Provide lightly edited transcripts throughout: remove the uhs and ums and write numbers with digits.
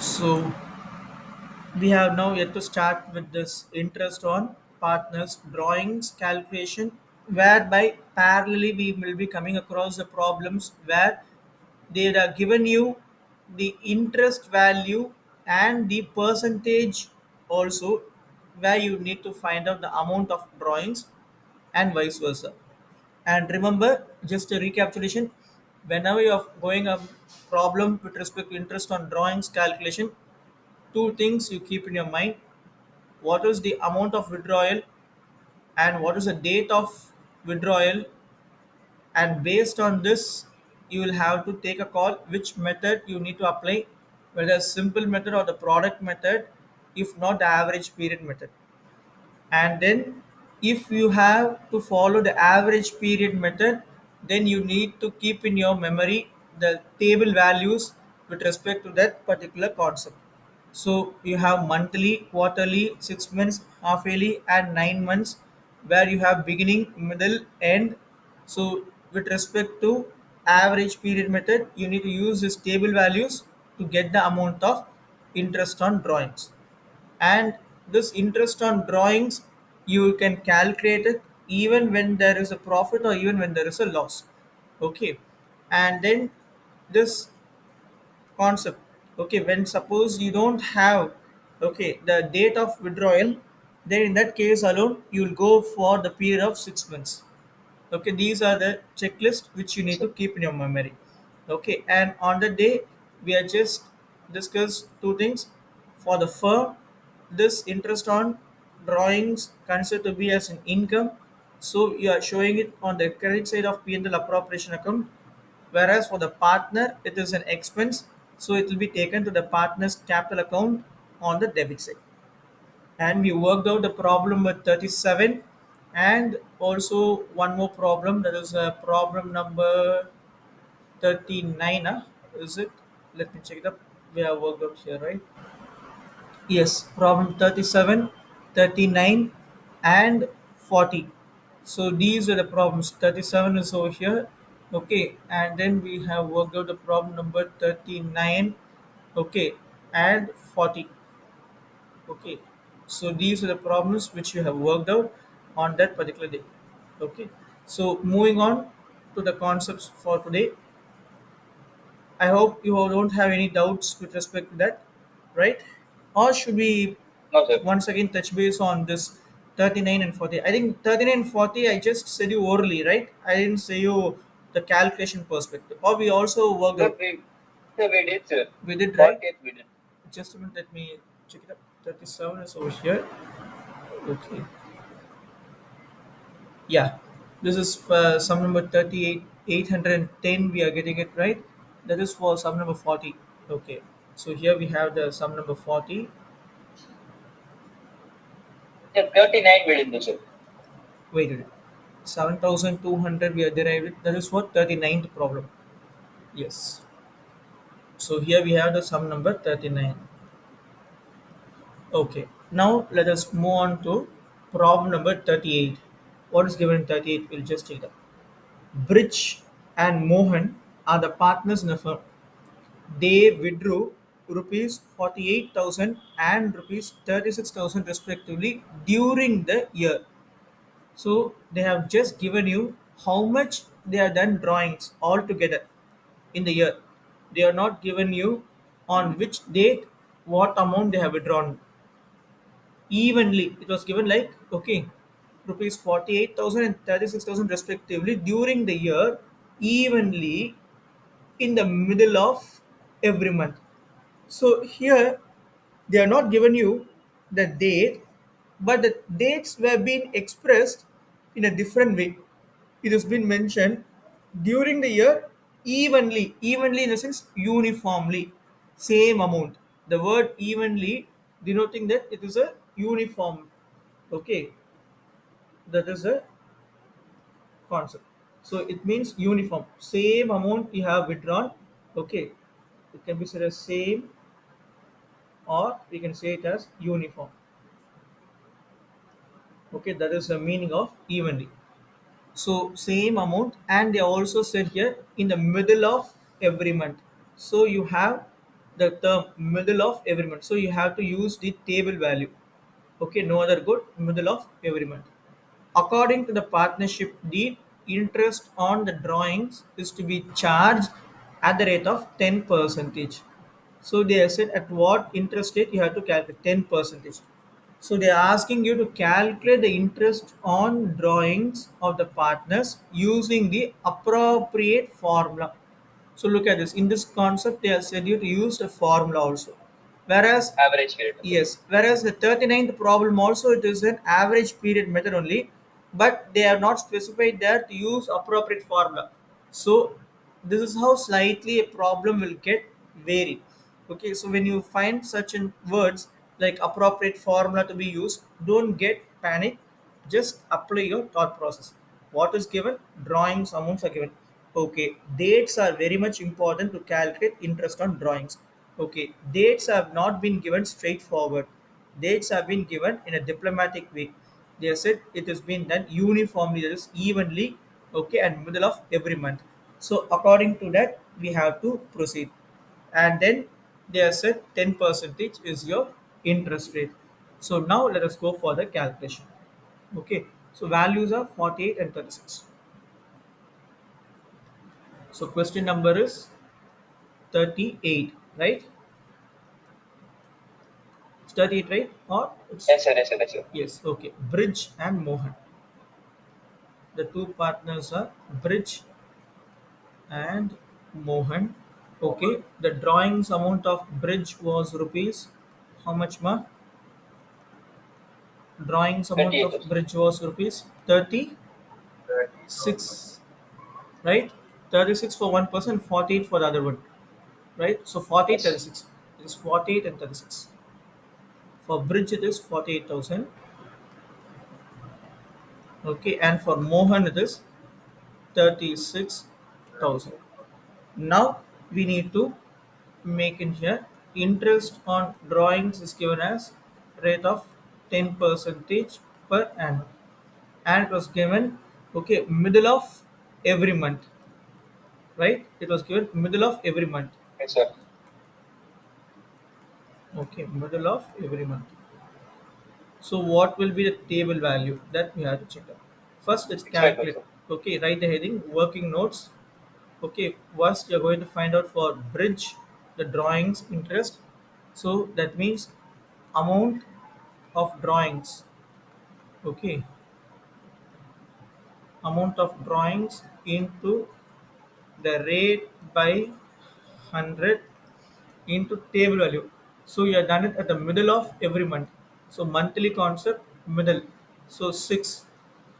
So we have now yet to start with this interest on partners drawings calculation, whereby parallelly we will be coming across the problems where they are given you the interest value and the percentage also, where you need to find out the amount of drawings and vice versa. And remember, just a recapitulation, whenever you are going a problem with respect to interest on drawings calculation, two things you keep in your mind: what is the amount of withdrawal and what is the date of withdrawal. And based on this, you will have to take a call which method you need to apply, whether simple method or the product method, if not the average period method. And then if you have to follow the average period method, then you need to keep in your memory the table values with respect to that particular concept. So you have monthly, quarterly, 6 months, half yearly, and 9 months, where you have beginning, middle, end. So with respect to average period method, you need to use these table values to get the amount of interest on drawings. And this interest on drawings, you can calculate it even when there is a profit or even when there is a loss. Okay. And then this concept, okay, when suppose you don't have, okay, the date of withdrawal, then in that case alone you will go for the period of 6 months. Okay, these are the checklist which you need to keep in your memory. Okay, and on the day we are just discuss two things. For the firm, this interest on drawings considered to be as an income, so you are showing it on the credit side of P&L appropriation account, whereas for the partner it is an expense, so it will be taken to the partner's capital account on the debit side. And we worked out the problem with 37, and also one more problem, that is problem number 39, is it? Let me check it up. We have worked out here, right? Yes, problem 37, 39, and 40. So these are the problems. 37 is over here. Okay, and then we have worked out the problem number 39. Okay, and 40. Okay, so these are the problems which you have worked out on that particular day. Okay, so moving on to the concepts for today. I hope you don't have any doubts with respect to that, right? Or should we No, sir. once again touch base on this 39 and 40? I think 39 and 40 I just said you orally, right? I didn't say you the calculation perspective. Or we also worked Sir, out. we did, sir. We did, right? 40th we did. Just a minute, let me check it up. 37 is over here. Okay. Yeah. This is for sum number 38, 810. We are getting it right. That is for sum number 40. Okay. So here we have the sum number 40. Sir, 39 we did, sir. Wait a minute. 7,200 we are derived it. That is for 39th problem. Yes. So here we have the sum number 39. Okay. Now let us move on to problem number 38. What is given in 38? We'll just take that. Bridge and Mohan are the partners in the firm. They withdrew rupees 48,000 and rupees 36,000 respectively during the year. So they have just given you how much they have done drawings altogether in the year. They are not given you on which date what amount they have withdrawn evenly. It was given like, okay, rupees 48,000 and 36,000 respectively during the year, evenly in the middle of every month. So here they are not given you the date, but the dates were being expressed in a different way. It has been mentioned during the year evenly, evenly in the sense uniformly, same amount. The word evenly denoting that it is a uniform. Okay, that is a concept. So it means uniform, same amount you have withdrawn. Okay, it can be said as same, or we can say it as uniform. Okay, that is the meaning of evenly. So same amount, and they also said here in the middle of every month. So you have the term middle of every month. So you have to use the table value. Okay, no other good, middle of every month. According to the partnership deed, interest on the drawings is to be charged at the rate of 10 percentage. So they said at what interest rate you have to calculate 10 percentage. So they are asking you to calculate the interest on drawings of the partners using the appropriate formula. So look at this. In this concept, they have said you to use the formula also. Whereas Average period. yes, whereas the 39th problem also it is an average period method only, but they have not specified there to use appropriate formula. So this is how slightly a problem will get varied. Okay, so when you find such in words like appropriate formula to be used, don't get panic. Just apply your thought process. What is given? Drawings amounts are given. Okay, dates are very much important to calculate interest on drawings. Okay, dates have not been given straightforward. Dates have been given in a diplomatic way. They have said it has been done uniformly, that is evenly, okay, and middle of every month. So according to that, we have to proceed. And then they have said 10 percentage is your interest rate. So now let us go for the calculation. Okay, so values are 48 and 36. So question number is 38, right? It's 38, right? Or it's Yes, sir. Yes, sir. Yes, sir. yes, okay. Bridge and Mohan. The two partners are Bridge and Mohan. Okay, the drawings amount of Bridge was rupees. How much ma? Drawings amount of 38. Bridge was rupees 36, right? 36 for one person, 48 for the other one, right? So 48, Yes. 36. It is 48 and 36. For Bridge, it is 48,000. Okay, and for Mohan, it is 36,000. Now we need to make in here interest on drawings is given as rate of 10 percentage per annum, and it was given okay middle of every month, right? It was given middle of every month. Yes, sir. Okay, middle of every month. So what will be the table value that we have to check out? First, let's calculate. 65,000. Okay, write the heading working notes. Okay, first you're going to find out for bridge the drawings interest. So that means amount of drawings. Okay, amount of drawings into the rate by 100 into table value. So you are done it at the middle of every month. So monthly concept middle. So 6,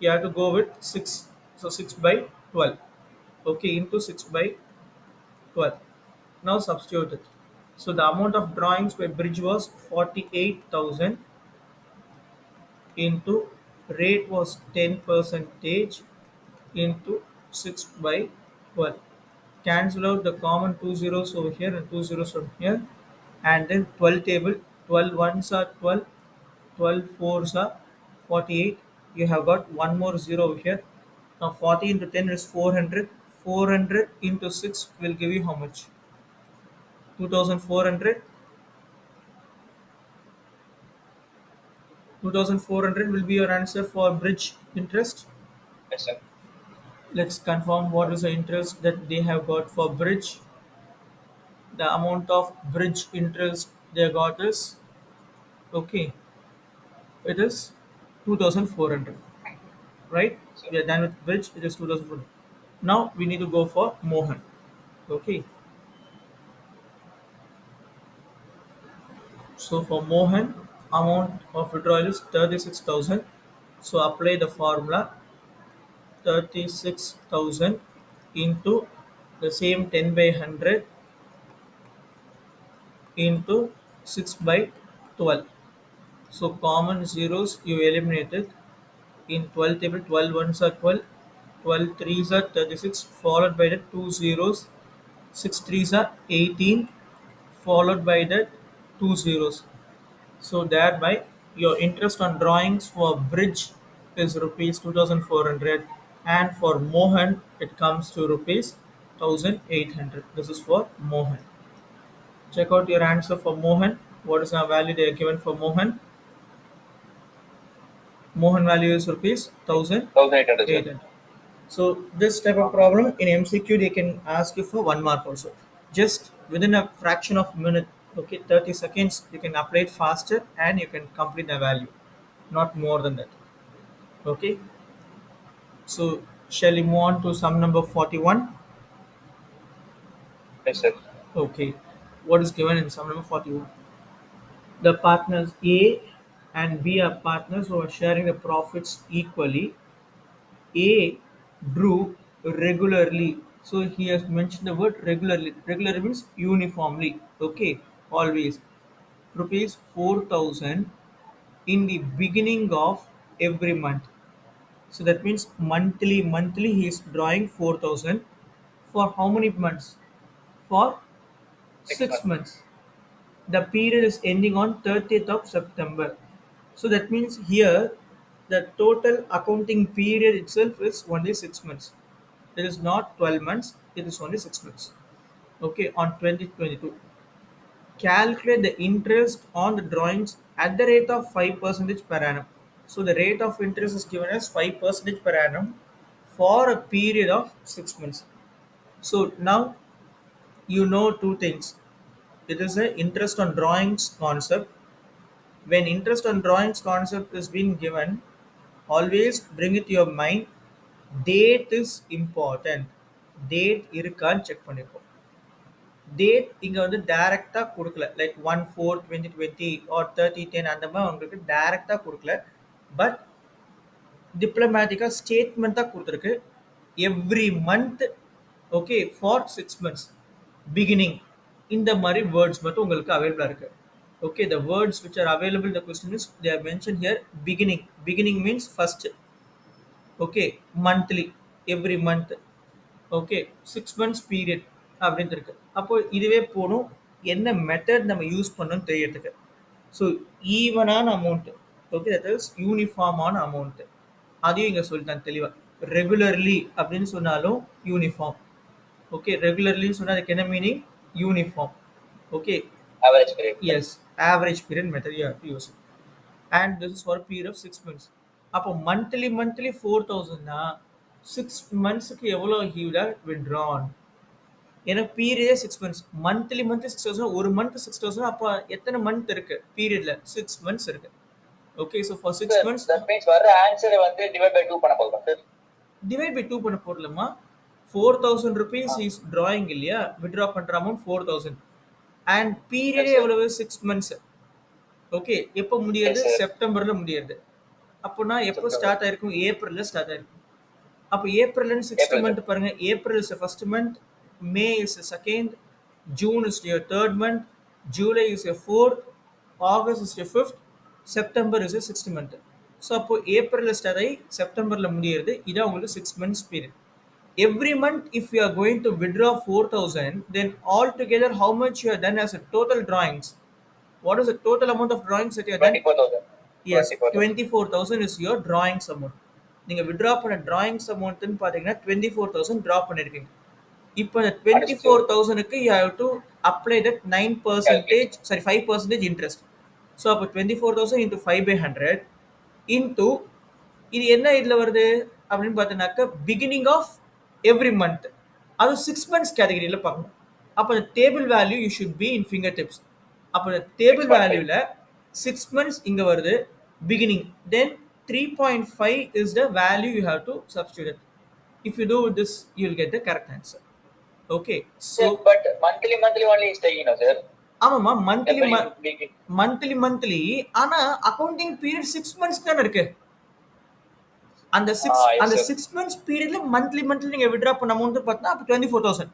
you have to go with 6. So 6 by 12. Okay, into 6 by 12. Now substitute it. So the amount of drawings by bridge was 48,000 into rate was 10 percentage into 6 by 12. Cancel out the common two zeros over here and two zeros from here, and then 12 table, 12 ones are 12, 12 fours are 48. You have got one more zero over here. Now 40 into 10 is 400. 400 into 6 will give you how much? 2400. 2400 will be your answer for bridge interest. Yes, sir. Let's confirm what is the interest that they have got for bridge. The amount of bridge interest they got is okay. It is 2400, right? Sir. We are done with bridge. It is 2400. Now we need to go for Mohan. Okay. So for Mohan, amount of withdrawal is 36,000. So apply the formula 36,000 into the same 10 by 100 into 6 by 12. So common zeros you eliminated in 12 table. 12 ones are 12, 12 threes are 36, followed by the two zeros. 6 threes are 18, followed by the two zeros. So thereby your interest on drawings for bridge is rupees 2400, and for Mohan it comes to rupees 1800. This is for Mohan. Check out your answer for Mohan. What is our value they are given for Mohan? Mohan value is rupees 1800, sir. 1800. So this type of problem in MCQ they can ask you for 1 mark also. Just within a fraction of a minute, okay, 30 seconds, you can apply it faster and you can complete the value. Not more than that. Okay. So shall we move on to sum number 41? Yes, sir. Okay. What is given in sum number 41? The partners A and B are partners who are sharing the profits equally. A drew regularly. So he has mentioned the word regularly. Regular means uniformly. Okay, always. Rupees 4,000 in the beginning of every month. So that means monthly he is drawing 4,000 for how many months? For 6 6 months. months. The period is ending on 30th of September. So that means here the total accounting period itself is only 6 months. It is not 12 months, it is only 6 months. Okay, on 2022. Calculate the interest on the drawings at the rate of 5% per annum. So the rate of interest is given as 5% per annum for a period of 6 months. So now you know two things. It is a interest on drawings concept. When interest on drawings concept is being given, always bring it to your mind. Date is important. Date இருக்கான்னு check பண்ணிப்போம். Date இங்க வந்து டைரக்டா கொடுக்கல, like 1/4/2020 R 30/10 அந்த மாதிரி உங்களுக்கு டைரக்டா கொடுக்கல. பட் டிப்ளமேட்டிக்கா ஸ்டேட்மெண்ட் தான் கொடுத்துருக்கு. Every month, okay, for 6 months beginning, இந்த மாதிரி வேர்ட்ஸ் மட்டும் உங்களுக்கு அவைலபிளா இருக்கு. Okay, the words which are available in the question is they are mentioned here. Beginning means first. Okay, monthly, every month. Okay, 6 months period அப்படின்னு இருக்கு. அப்போ இதுவே போகணும். என்ன மெத்தட் நம்ம யூஸ் பண்ணணும்னு தெரியறதுக்கு. ஸோ ஈவனான அமௌண்ட், ஓகே, தட் இஸ் யூனிஃபார்மான அமௌண்ட். அதையும் இங்கே சொல்லிட்டாங்க தெளிவாக. ரெகுலர்லி அப்படின்னு சொன்னாலும் யூனிஃபார்ம். ஓகே, ரெகுலர்லின்னு சொன்னால் அதுக்கு என்ன meaning? Uniform. Okay, Average period. Yes, average period method you have to use. And this is for period of 6 months. அப்போ மந்த்லி 4,000னா 6 monthsக்கு எவ்வளோ he would have withdrawn? ஏன்னா பீரியடே 6 months. மந்த்லி 6,000, ஒரு மந்த் 6,000. அப்போ எத்தனை மந்த் இருக்கு பீரியட்ல? 6 months இருக்கு. Okay, so for 6 Sir, months that means வர்ற ஆன்சரை வந்து டிவைட் பை 2 பண்ண போகிறோம் சார். டிவைட் பை 2 பண்ண போடலாமா? 4,000 rupees ஆ. இஸ் drawing இல்லையா, வித்ட்ரா பண்ற அமௌண்ட் 4,000 அண்ட் Yes, பீரியடே sir. எவ்வளவு? 6 months. ஓகே, எப்போ Yes, முடியறது? sir. செப்டம்பர்ல முடியறது. அப்போனா எப்போ September. ஸ்டார்ட் ஆயிருக்கும்? ஏப்ரல்ல ஸ்டார்ட் ஆயிருக்கும். அப்போ ஏப்ரல்னு சிக்ஸ்த் April, sir. மந்த் பாருங்க. April is first month, May is second, June is your third month, July is your fourth, August is your fifth, September is sixth month. So அப்போ ஏப்ரலில் start ஆகி செப்டம்பரில் முடியறது. இதான் உங்களுக்கு 6 months period. Every month, if you are going to withdraw 4,000, then altogether how much you have done as a total drawings? What is the total amount of drawings that you have done? 24,000. Yes, 24,000. 24,000 is your drawings amount. நீங்கள் withdraw பண்ண drawings amountன்னு பார்த்தீங்கன்னா 24,000 draw பண்ணியிருக்கீங்க. இப்போ இந்த Understood. 24,000க்கு you have to apply that 9%, Calculate. sorry, 5% interest. So அப்போ 24,000 into 5/100 into இது என்ன இதில் வருது அப்படின்னு பார்த்தீங்கன்னாக்கா பிகினிங் ஆஃப் எவ்ரி மந்த். அது 6 months கேட்டகரியில் பார்க்கணும். அப்போ அந்த table value you should be in finger tips. அப்போ அந்த டேபிள் 6.5. வேல்யூவில் 6 months இங்கே வருது beginning. Then 3.5 is the value you have to substitute. If you do this you will get the correct answer. Okay, so Sir, but monthly only is taking, no, sir. ஆமாம்மா, monthly Every week. Monthly ஆனால் accounting period 6 months தானே இருக்கு. அந்த six Yes, அந்த sir. 6 months பீரியட்ல monthly நீங்க withdraw பண்ண amount பார்த்தா அப்போ 24,000.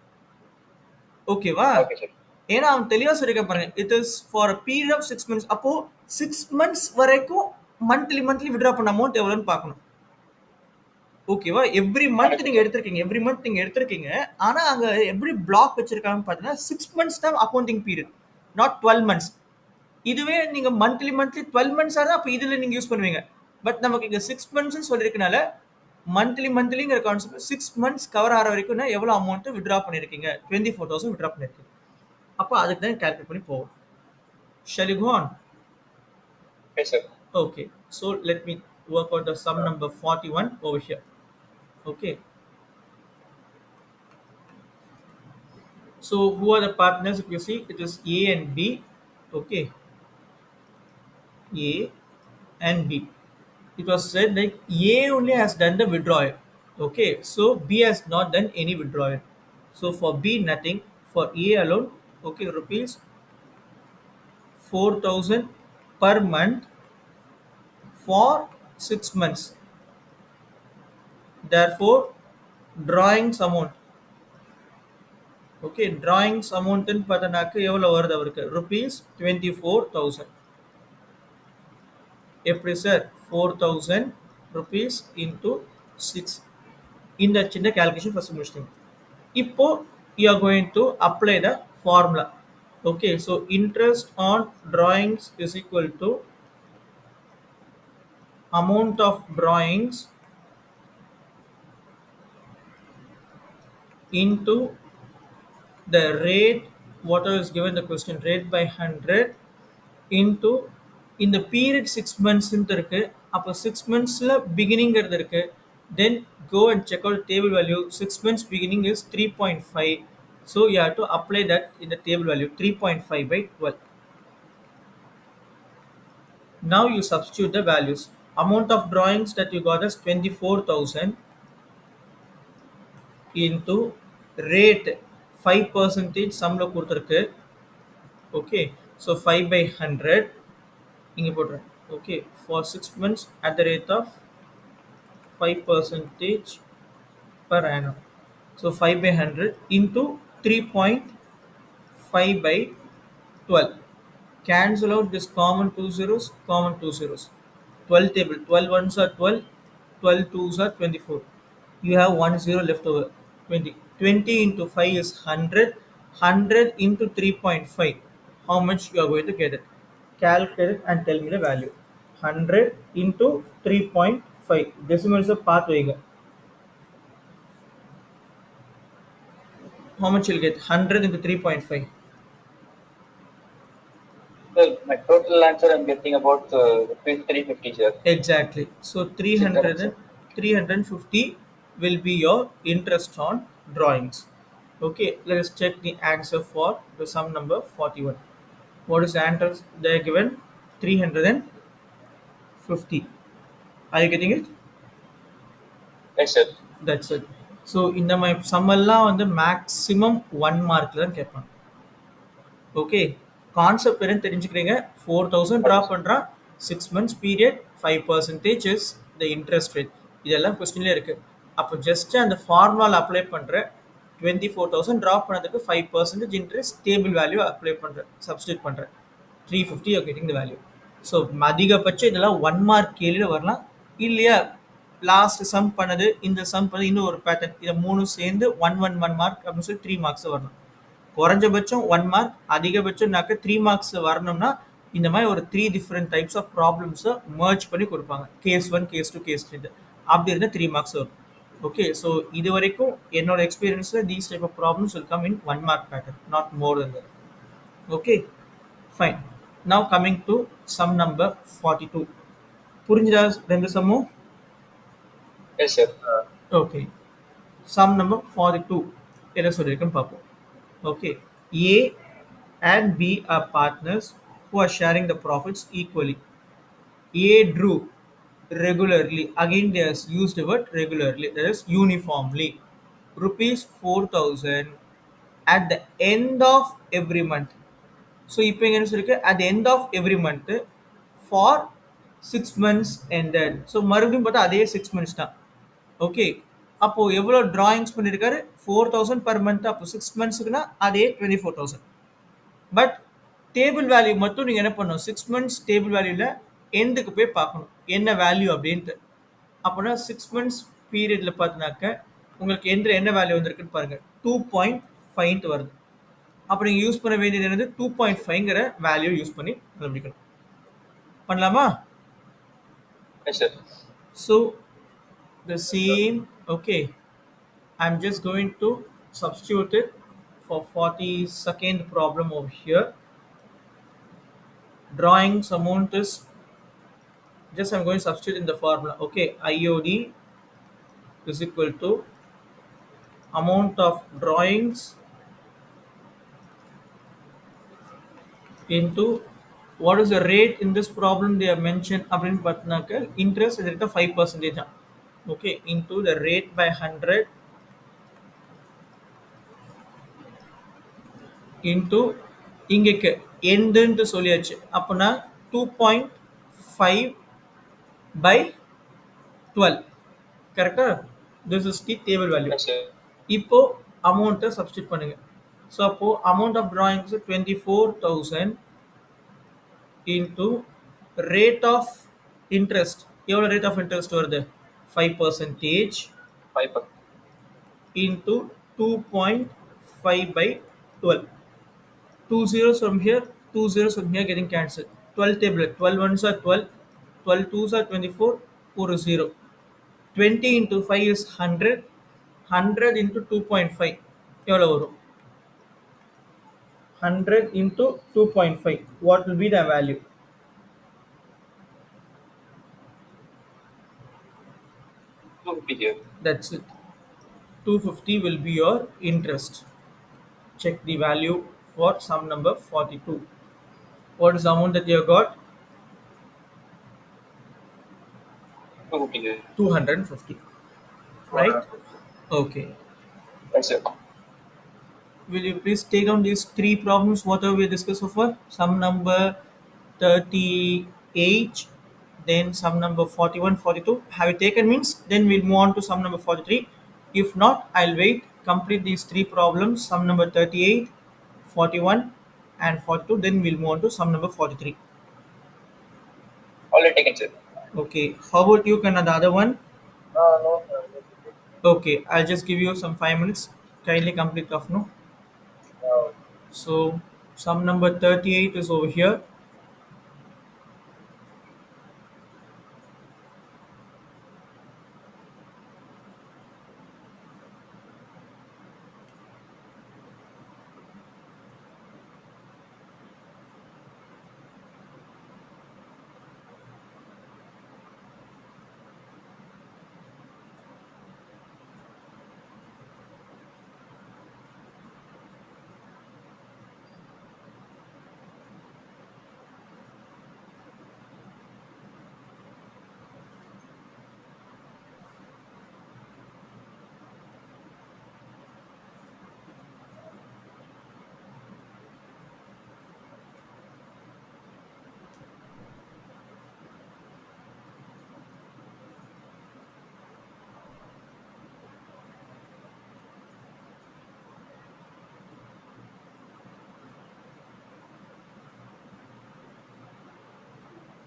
ஓகேவா? Okay, sir. ஏன்னா அவன் தெளிவா சொல்லிருக்க பாருங்க. It is for a period of 6 months. அப்போ 6 months வரைக்கும் மந்த்லி வித்ட்ரா பண்ண அமௌண்ட் எவ்வளோன்னு பார்க்கணும். ஓகேவா? எவ்ரி மந்த் நீங்க எடுத்திருக்கீங்க. ஆனா அங்க எப்படி பிளாக் வச்சிருக்காங்கன்னு பார்த்தீங்கன்னா 6 months தான் அக்கௌண்டிங் பீரியட், நாட் 12 months. இதுவே நீங்க மந்த்லி 12 months தான் அப்போ இதுல நீங்க யூஸ் பண்ணுவீங்க. பட் நமக்கு இங்க 6 months சொல்லிருக்கனால மந்த்லிங்கிற கான்செப்ட் 6 months கவர் ஆகிற வரைக்கும் எவ்வளோ அமௌண்ட் வித்ட்ரா பண்ணிருக்கீங்க? 24,000 வித்ட்ரா பண்ணிருக்கீங்க. அப்போ அதுக்கு தான் கால்குலேட் பண்ணி போவோம். Shall you go on? Yes, sir. Okay, so let me work out the sum number 41 over here. Okay, so who are the partners? If you see, it is A and B. Okay, A and B. It was said like A only has done the withdrawal. Okay, so B has not done any withdrawal. So for B, nothing. For A alone, okay, rupees 4,000 per month for 6 months. Therefore, drawings amount. Okay, drawings amount in பார்த்தனாக்க எவ்வளோ வருது அவருக்கு rupees 24,000. எப்படி sir 4,000 rupees into 6. இந்த சின்ன calculation first முடிச்சிட்டீங்க. இப்போ you are going to apply the formula. Okay, so interest on drawings is equal to amount of drawings into the rate whatever is given the question rate by 100 into இந்த period 6 months இருக்கு அப்போ 6 monthsல beginning இருக்கு then go and check out table value 6 months beginning is 3.5 so you have to apply that in the table value 3.5 by 12. Now you substitute the values. Amount of drawings that you got is 24,000 into rate 5 percentage sumல கொடுத்திருக்கு. Okay, so 5 by 100 இங்க போடுறேன். Okay, for 6 months at the rate of 5 percentage per annum. So 5 by 100 into 3.5 by 12. Cancel out this common two zeros, common two zeros. 12 table, 12 ones are 12, 12 twos are 24. You have 1 zero left over, 20. 20 into 5 is 100, 100 into 3.5. How much you are going to get it? Calculate it and tell me the value. 100 into 3.5. Decimal is a path weiga. How much you'll get? 100 into 3.5. Sir, my total answer I'm getting about rupees 350, sir. Exactly. So Is it correct, 300 sir? and 350 will be your interest on drawings. Okay, let us check the answer for the sum number 41. What is the answer they are given? 350. Are you getting it? Yes, sir. That's it. So இந்த மாதிரி sum எல்லாம் வந்து maximum 1 mark தான் கேட்பாங்க. Okay concept என்னன்னு தெரிஞ்சுக்கிறீங்க 4,000 draw Okay, sir. பண்ணுறான் 6 months period 5% is the interest rate இதெல்லாம் கொஸ்டின்லேயே இருக்குது அப்போ ஜஸ்ட் அந்த ஃபார்முலா அப்ளை பண்ணுற 24,000 ட்ரா பண்ணதுக்கு 5% இன்ட்ரெஸ்ட் டேபிள் வேல்யூ அப்ளை பண்ணுறேன் சப்ஸ்டியூட் பண்ணுறேன் 350 you getting the value so அதிகபட்சம் இதெல்லாம் 1 மார்க் கேள்வியில் வரலாம் இல்லையா லாஸ்ட் சம் பண்ணது இந்த சம் பண்ணது இன்னும் ஒரு பேட்டர்ன் இதை மூணு சேர்ந்து 1 மார்க் அப்படின்னு சொல்லி 3 மார்க்ஸ் வரணும் குறைஞ்சபட்சம் 1 மார்க் அதிகபட்சம்னாக்க 3 மார்க்ஸ் வரணும்னா இந்த மாதிரி ஒரு 3 டிஃப்ரெண்ட் டைப்ஸ் ஆஃப் ப்ராப்ளம்ஸை மர்ஜ் பண்ணி கொடுப்பாங்க கேஸ் 1 கேஸ் 2 கேஸ் 3 அப்படி இருந்தால் 3 மார்க்ஸ் வரும் ஓகே ஸோ இது வரைக்கும் என்னோட எக்ஸ்பீரியன்ஸில் these type of problems will come in 1 mark pattern not more than that. Okay fine now coming to sum number 42 புரிஞ்சுதா ரெண்டு சம்மும் Yes, sir. Okay sum number 42 என்ன சொல்லியிருக்குன்னு பார்ப்போம் okay A and B are partners who are sharing the profits equally. A drew regularly again they has used the word regularly that is uniformly rupees 4,000 at the end of every month. So இப்போ இங்க என்ன சொல்லிருக்கு at the end of every month for 6 months ended. So மறுபடியும் பார்த்தா அதே 6 months தான் okay அப்போ எவ்வளோ டிராயிங்ஸ் பண்ணியிருக்காரு 4,000 per month அப்போ 6 monthsக்குன்னா அதே 24,000 பட் டேபிள் வேல்யூ மட்டும் நீங்கள் என்ன பண்ணணும் 6 months டேபிள் வேல்யூவில் எண்டுக்கு போய் பார்க்கணும் என்ன வேல்யூ அப்படின்ட்டு அப்போனா 6 months பீரியடில் பார்த்தினாக்க உங்களுக்கு எண்டில் என்ன வேல்யூ வந்திருக்குன்னு பாருங்கள் 2.5 வருது அப்போ நீங்கள் யூஸ் பண்ண வேண்டியது என்னது 2.5ங்கிற வேல்யூ யூஸ் பண்ணி கண்டுபிடிக்கணும் பண்ணலாமா Yes, sir. So the same okay I'm just going to substitute it for 42nd problem over here. Drawings amount is just I'm going to substitute in the formula. Okay, IOD is equal to amount of drawings into what is the rate in this problem they have mentioned அப்படின்னு பார்த்தீங்கன்னாக்க interest rate of 5% தான். Okay, into the rate by 100 into இங்கக்கு எண்டுன்னு சொல்லியாச்சு அப்பனா 2.5 by 12 கரெக்டா. this is the table value. Yes, sir. இப்போ அமௌண்ட்டை substitute பண்ணுங்க. So அப்போ amount of drawings 24,000 into rate of interest எவ்வளோ rate of interest வருது 5% 5%. into 2.5 by 12. Two zeros from here, two zeros from here getting cancelled. 12 table, 12 ones are 12, 12 twos are 24, or 0. 20 into 5 is 100, 100 into 2.5. எவ்வளோ வரும் 100 into 2.5. What will be the value? 250 here. That's it. 250 will be your interest. Check the value for sum number 42. What is the amount that you have got? 250 here. 250. Right? Okay. Yes, sir. Will you please take down these three problems whatever we discussed so far? Sum number 38, then sum number 41, 42. Have you taken means? Then we'll move on to sum number 43. If not, I'll wait. Complete these three problems. Sum number 38, 41, and 42. Then we'll move on to sum number 43. Already taken, sir. Okay. How about you, Kana, the other one? No, sir. Okay. I'll just give you some 5 minutes. Kindly complete off, no? No. So sum number 38 is over here.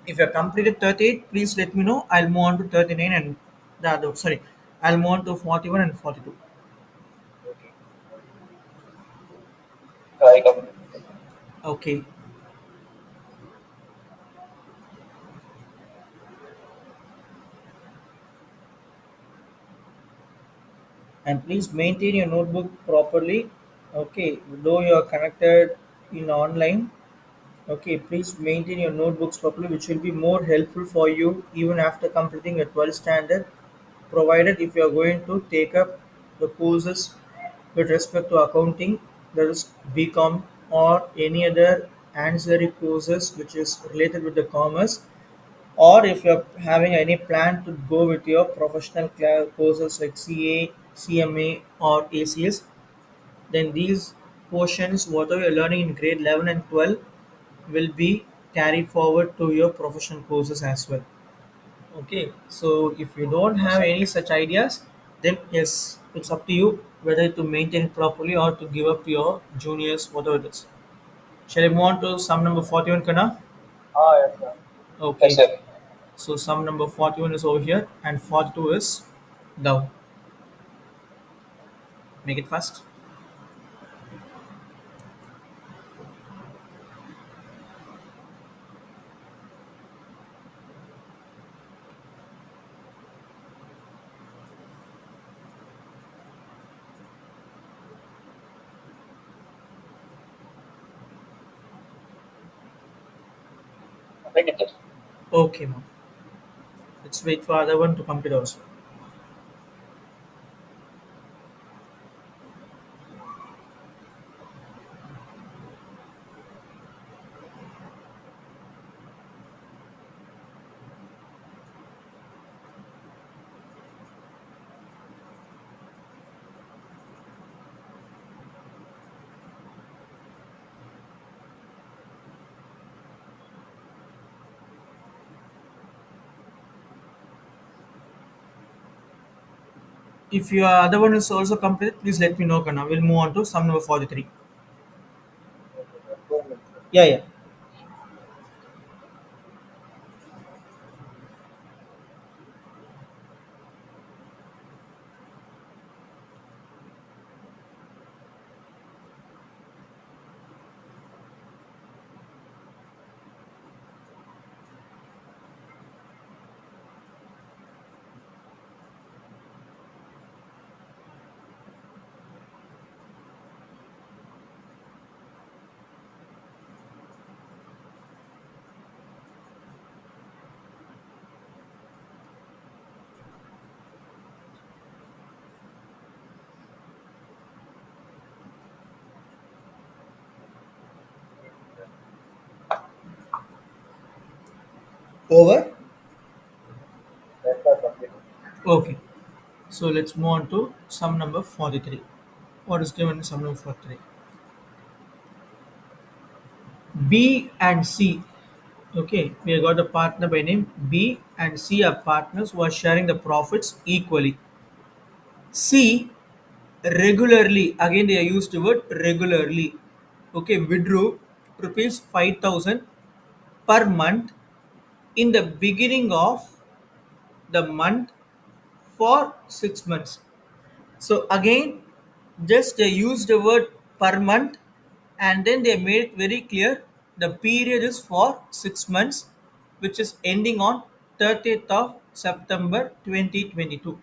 If you have completed 38, please let me know. I'll move on to 39 and the other. Sorry, I'll move on to 41 and 42. Okay. I come. Okay. And please maintain your notebook properly. Okay. Though you are connected in online, okay, please maintain your notebooks properly, which will be more helpful for you even after completing a 12th standard. Provided if you are going to take up the courses with respect to accounting, that is BCom or any other ancillary courses which is related with the commerce, or if you're having any plan to go with your professional courses like CA, CMA, or ACS, then these portions, whatever you're learning in grade 11 and 12, will be carried forward to your professional courses as well. Okay, so if you don't Yes, have sir. any such ideas, then yes, it's up to you whether to maintain it properly or to give up to your juniors, whatever it is. Shall I move on to sum number 41, Kana? Yes, sir. Yes, Okay, sir. so sum number 41 is over here and 42 is down. Make it fast. Negative. Okay, ma'am. Let's wait for other one to complete also. If your other one is also complete, please let me know, Kana. We'll move on to sum number 43. Yeah, yeah. Over. That's not complete. Okay. So let's move on to sum number 43. What is given in sum number 43? B and C. Okay, we have got a partner by name B and C are partners who are sharing the profits equally. C regularly, again they are used the word regularly. Okay, withdrew rupees 5,000 per month in the beginning of the month for 6 months. So again, just they use the word per month and then they made it very clear the period is for 6 months, which is ending on 30th of September 2022.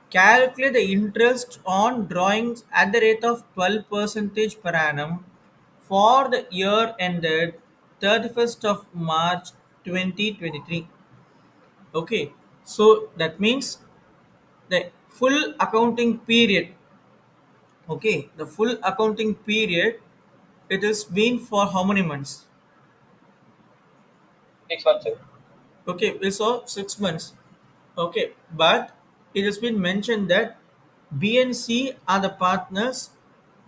Calculate the interest on drawings at the rate of 12 percentage per annum for the year ended 31st of March 2023. Okay, so that means the full accounting period. Okay, the full accounting period, it has been for how many months? 6 months, sir. Okay, we saw 6 months. Okay, but it has been mentioned that B and C are the partners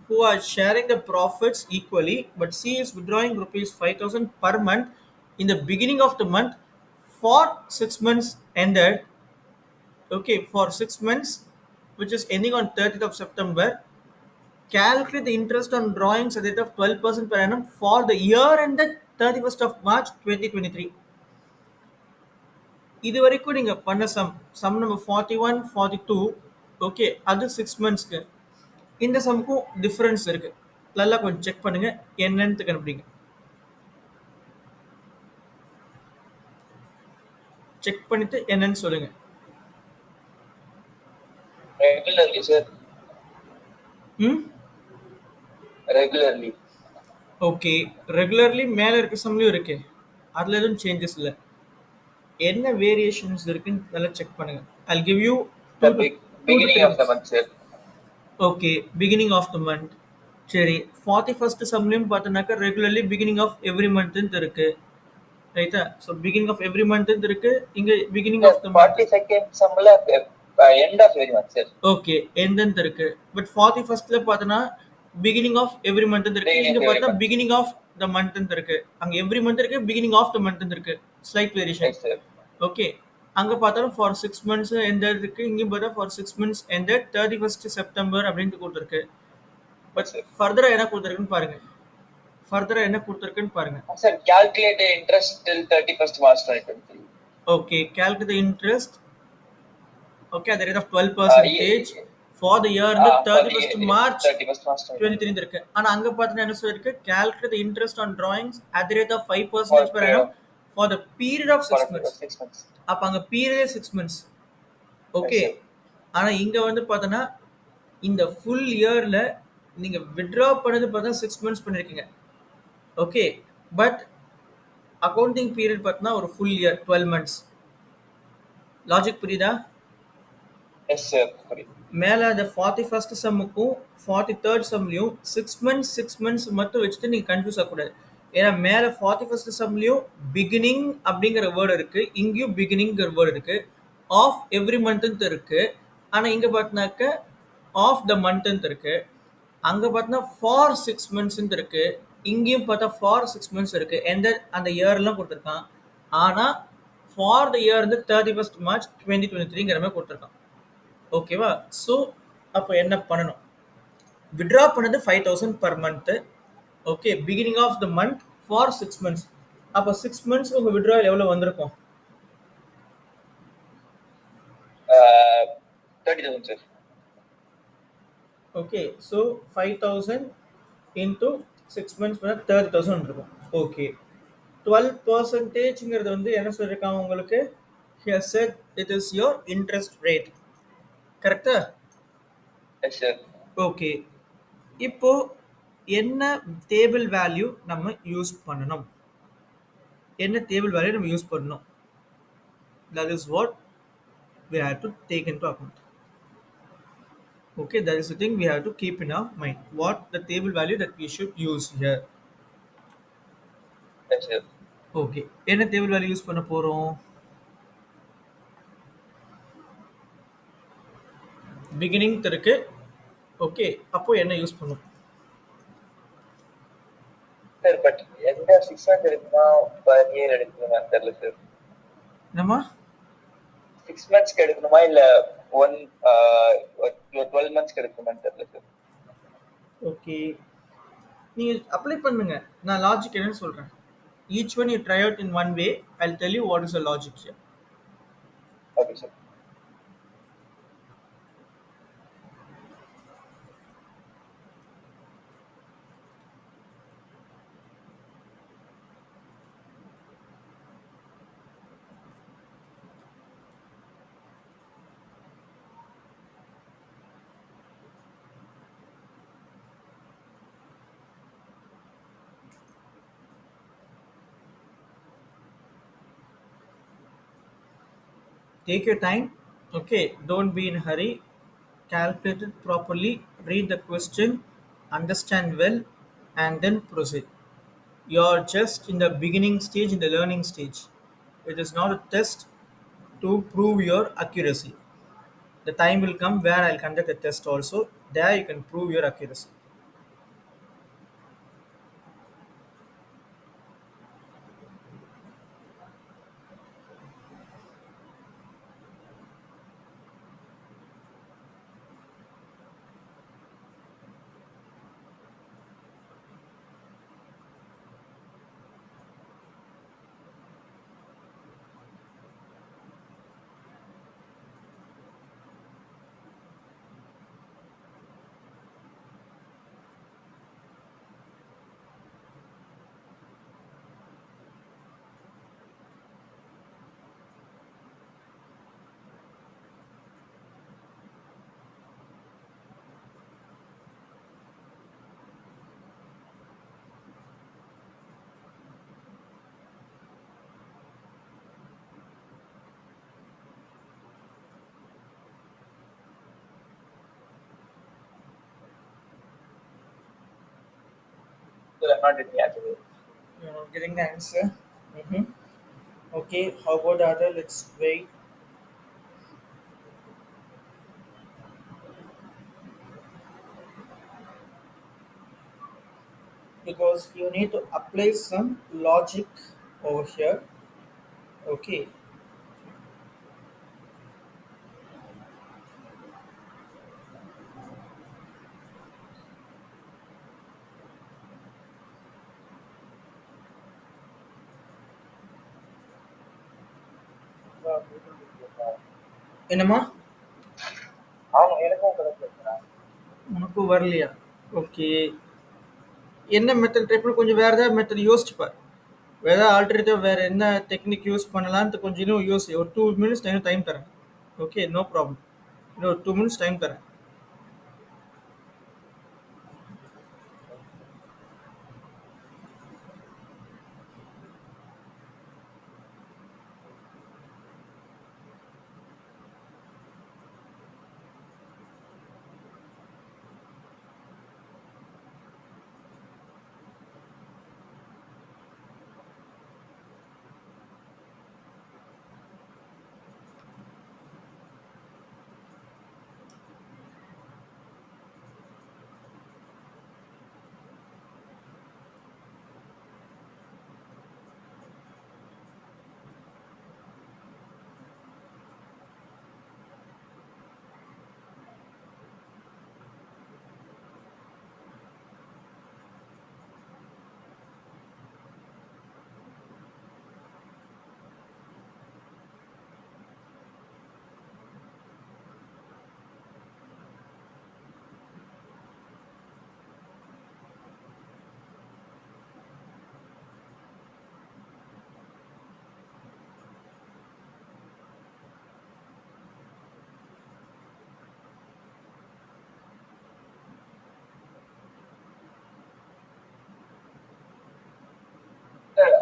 who are sharing the profits equally, but C is withdrawing rupees 5,000 per month in the beginning of the month for 6 months ended. Okay, for 6 months, which is ending on 30th of September. Calculate the interest on drawings at the rate of 12% per annum for the year ended 31st of March 2023. இது வரைக்கும் நீங்க பண்ண sum number 41 42. Okay, அது 6 மந்த்ஸ்க்கு. இந்த சம்முக்கும் difference இருக்கு. நல்லா கொஞ்சம் செக் பண்ணுங்க, என்னன்னு கண்டுபிடிங்க. செக் பண்ணிட்டு என்னன்னு சொல்லுங்க. Regularly, sir. ம். Regularly. ஓகே, ரெகுலர்லி மேல இருக்க சம்லயும் இருக்கு. அதுல எதுவும் சேஞ்சஸ் இல்ல. என்ன வேரியேஷன்ஸ் இருக்குன்னு நல்லா செக் பண்ணுங்க. I'll give you The 2 to beginning 3 of the minutes. month, sir. Okay, beginning of the month. சரி, 41st சம்லையும் பார்த்தோன்னாக்கா ரெகுலர்லி பிகினிங் ஆஃப் எவ்ரி மந்த்ன்னு இருக்கு. ரைட்டா? ஸோ பிகினிங் ஆஃப் எவ்ரி மந்த்ன்னு இருக்கு. இங்க beginning The of the month. 42nd summer, end of every month, sir. Okay, எந்தெந்த இருக்கு. பட் 41ஸ்ட்ல பார்த்தோன்னா பிகினிங் ஆஃப் எவ்ரி மந்த் இருக்கு. Beginning இங்க of every பார்த்தா month. Beginning of the month இருக்கு. அங்க எவ்ரி மந்த் இருக்கு, பிகினிங் ஆஃப் த மந்த் இருக்கு. Slide variation. Yes, sir. Okay, அங்க பார்த்தாலும் ஃபார் 6 மந்த்ஸ் எந்த இருக்கு. இங்கேயும் பார்த்தா ஃபார் 6 மந்த்ஸ் எந்த 31st செப்டம்பர் அப்படின்ட்டு கொடுத்துருக்கு. But Yes, sir. ஃபர்தரா என்ன கொடுத்துருக்குன்னு பாருங்க. ஃபர்தரா என்ன கொடுத்துருக்குன்னு பாருங்க. Sir, calculate the interest till 31st March 2023. Okay, calculate the interest. Okay, at the rate of 12 Ye- percentage for the year in the for the 31st March 31st March 23 2023. இருக்கு. ஆனா அங்க பார்த்தீங்கன்னா என்ன சொல்லிருக்கு, calculate the interest on drawings at the rate of 5 For percentage a per period annum of for the period of for 6 a period months. of 6 months. அப்ப அங்க பீரியடே 6 months. Yes, okay, sir. ஆனா இங்க வந்து பார்த்தோன்னா இந்த ஃபுல் இயர்ல நீங்க withdraw பண்ணது பார்த்தா 6 months பண்ணிருக்கீங்க. ஓகே, பட் அக்கவுண்டிங் பீரியட் பார்த்தீங்கன்னா ஒரு ஃபுல் இயர் 12 months. லாஜிக் புரியுதா? எஸ் சார், புரியுது. மேலே அந்த 41st செம்முக்கும் 43rd செம்லையும் 6 months மட்டும் வச்சுட்டு நீங்கள் கன்ஃபியூஸ் ஆகக்கூடாது. ஏன்னா மேலே 41st செம்லையும் பிகினிங் அப்படிங்கிற வேர்டு இருக்குது, இங்கேயும் பிகினிங்கிற வேர்டு இருக்குது, ஆஃப் எவ்ரி மந்த்துன்னு இருக்குது. ஆனால் இங்கே பார்த்தினாக்க ஆஃப் த மந்த்துன்னு இருக்குது. அங்கே பார்த்தீங்கன்னா ஃபார் 6 months இருக்குது, இங்கேயும் பார்த்தா ஃபார் 6 months இருக்குது. அந்த இயர்லாம் கொடுத்துருக்கான். ஆனால் ஃபார் த இயர் வந்து 31st March 2023ங்கிற மாதிரி கொடுத்துருக்கான். ஓகேவா? ஸோ அப்போ என்ன பண்ணணும்? வித்ட்ரா பண்ணது 5000 per month. Okay, beginning of the month for 6 months. அப்போ 6 months உங்கள் வித்ட்ரால் எவ்வளோ வந்திருக்கும்? 30,000 sir. Okay, so 5000 into 6 months பண்ணால் 30,000 இருக்கும். ஓகே, 12%ங்கிறது வந்து என்ன சொல்லியிருக்காங்க உங்களுக்கு? Here said it is your interest rate. கரெக்டா? Yes sir. ஓகே, இப்போ என்ன டேபிள் வேல்யூ நம்ம யூஸ் பண்ணணும்? என்ன டேபிள் வேல்யூ நம்ம யூஸ் பண்ணணும்? That is what we have to take into account. Okay, that is the thing we have to keep in our mind. What the table value that we should use here. Yes sir. Okay, என்ன table value use பண்ண போறோம்? Beginning இருக்கு. Okay, அப்போ என்ன use பண்ணும்? Sir but எந்த 6 months எடுக்குமா per year எடுக்கணுமான்னு தெரியல sir. நம்ம 6 monthsக்கு எடுக்கணுமா இல்ல 12 monthsக்கு எடுக்கணுமான்னு தெரியல சார். ஓகே, நீங்க அப்ளை பண்ணுங்க. நான் லாஜிக் என்னன்னு சொல்றேன். Each one you try out in one way. I'll tell you what is the logic here. Okay sir. Take your time. Okay, don't be in a hurry. Calculate it properly. Read the question, understand well, and then proceed. You're just in the beginning stage, in the learning stage. It is not a test to prove your accuracy. The time will come where I'll conduct a test also. There you can prove your accuracy. Sir, I'm not getting actually. You're not getting the answer. Mhm. Okay, how about the other? Let's wait because you need to apply some logic over here. Okay, என்னம்மா ஆமா, எனக்கும் கிடைச்சிருக்கா. உனக்கு வரலையா? Okay, என்ன method try பண்ணி கொஞ்சம் வேறு ஏதாவது மெத்தட் யோசிச்சுப்பார். வேறு ஏதாவது ஆல்டர்னேட்டிவ் வேறு என்ன டெக்னிக் யூஸ் பண்ணலான்ட்டு கொஞ்சம் இன்னும் யோசி. ஒரு 2 minutes டைம் தரேன். Okay, no problem. இன்னும் ஒரு 2 minutes டைம் தரேன்.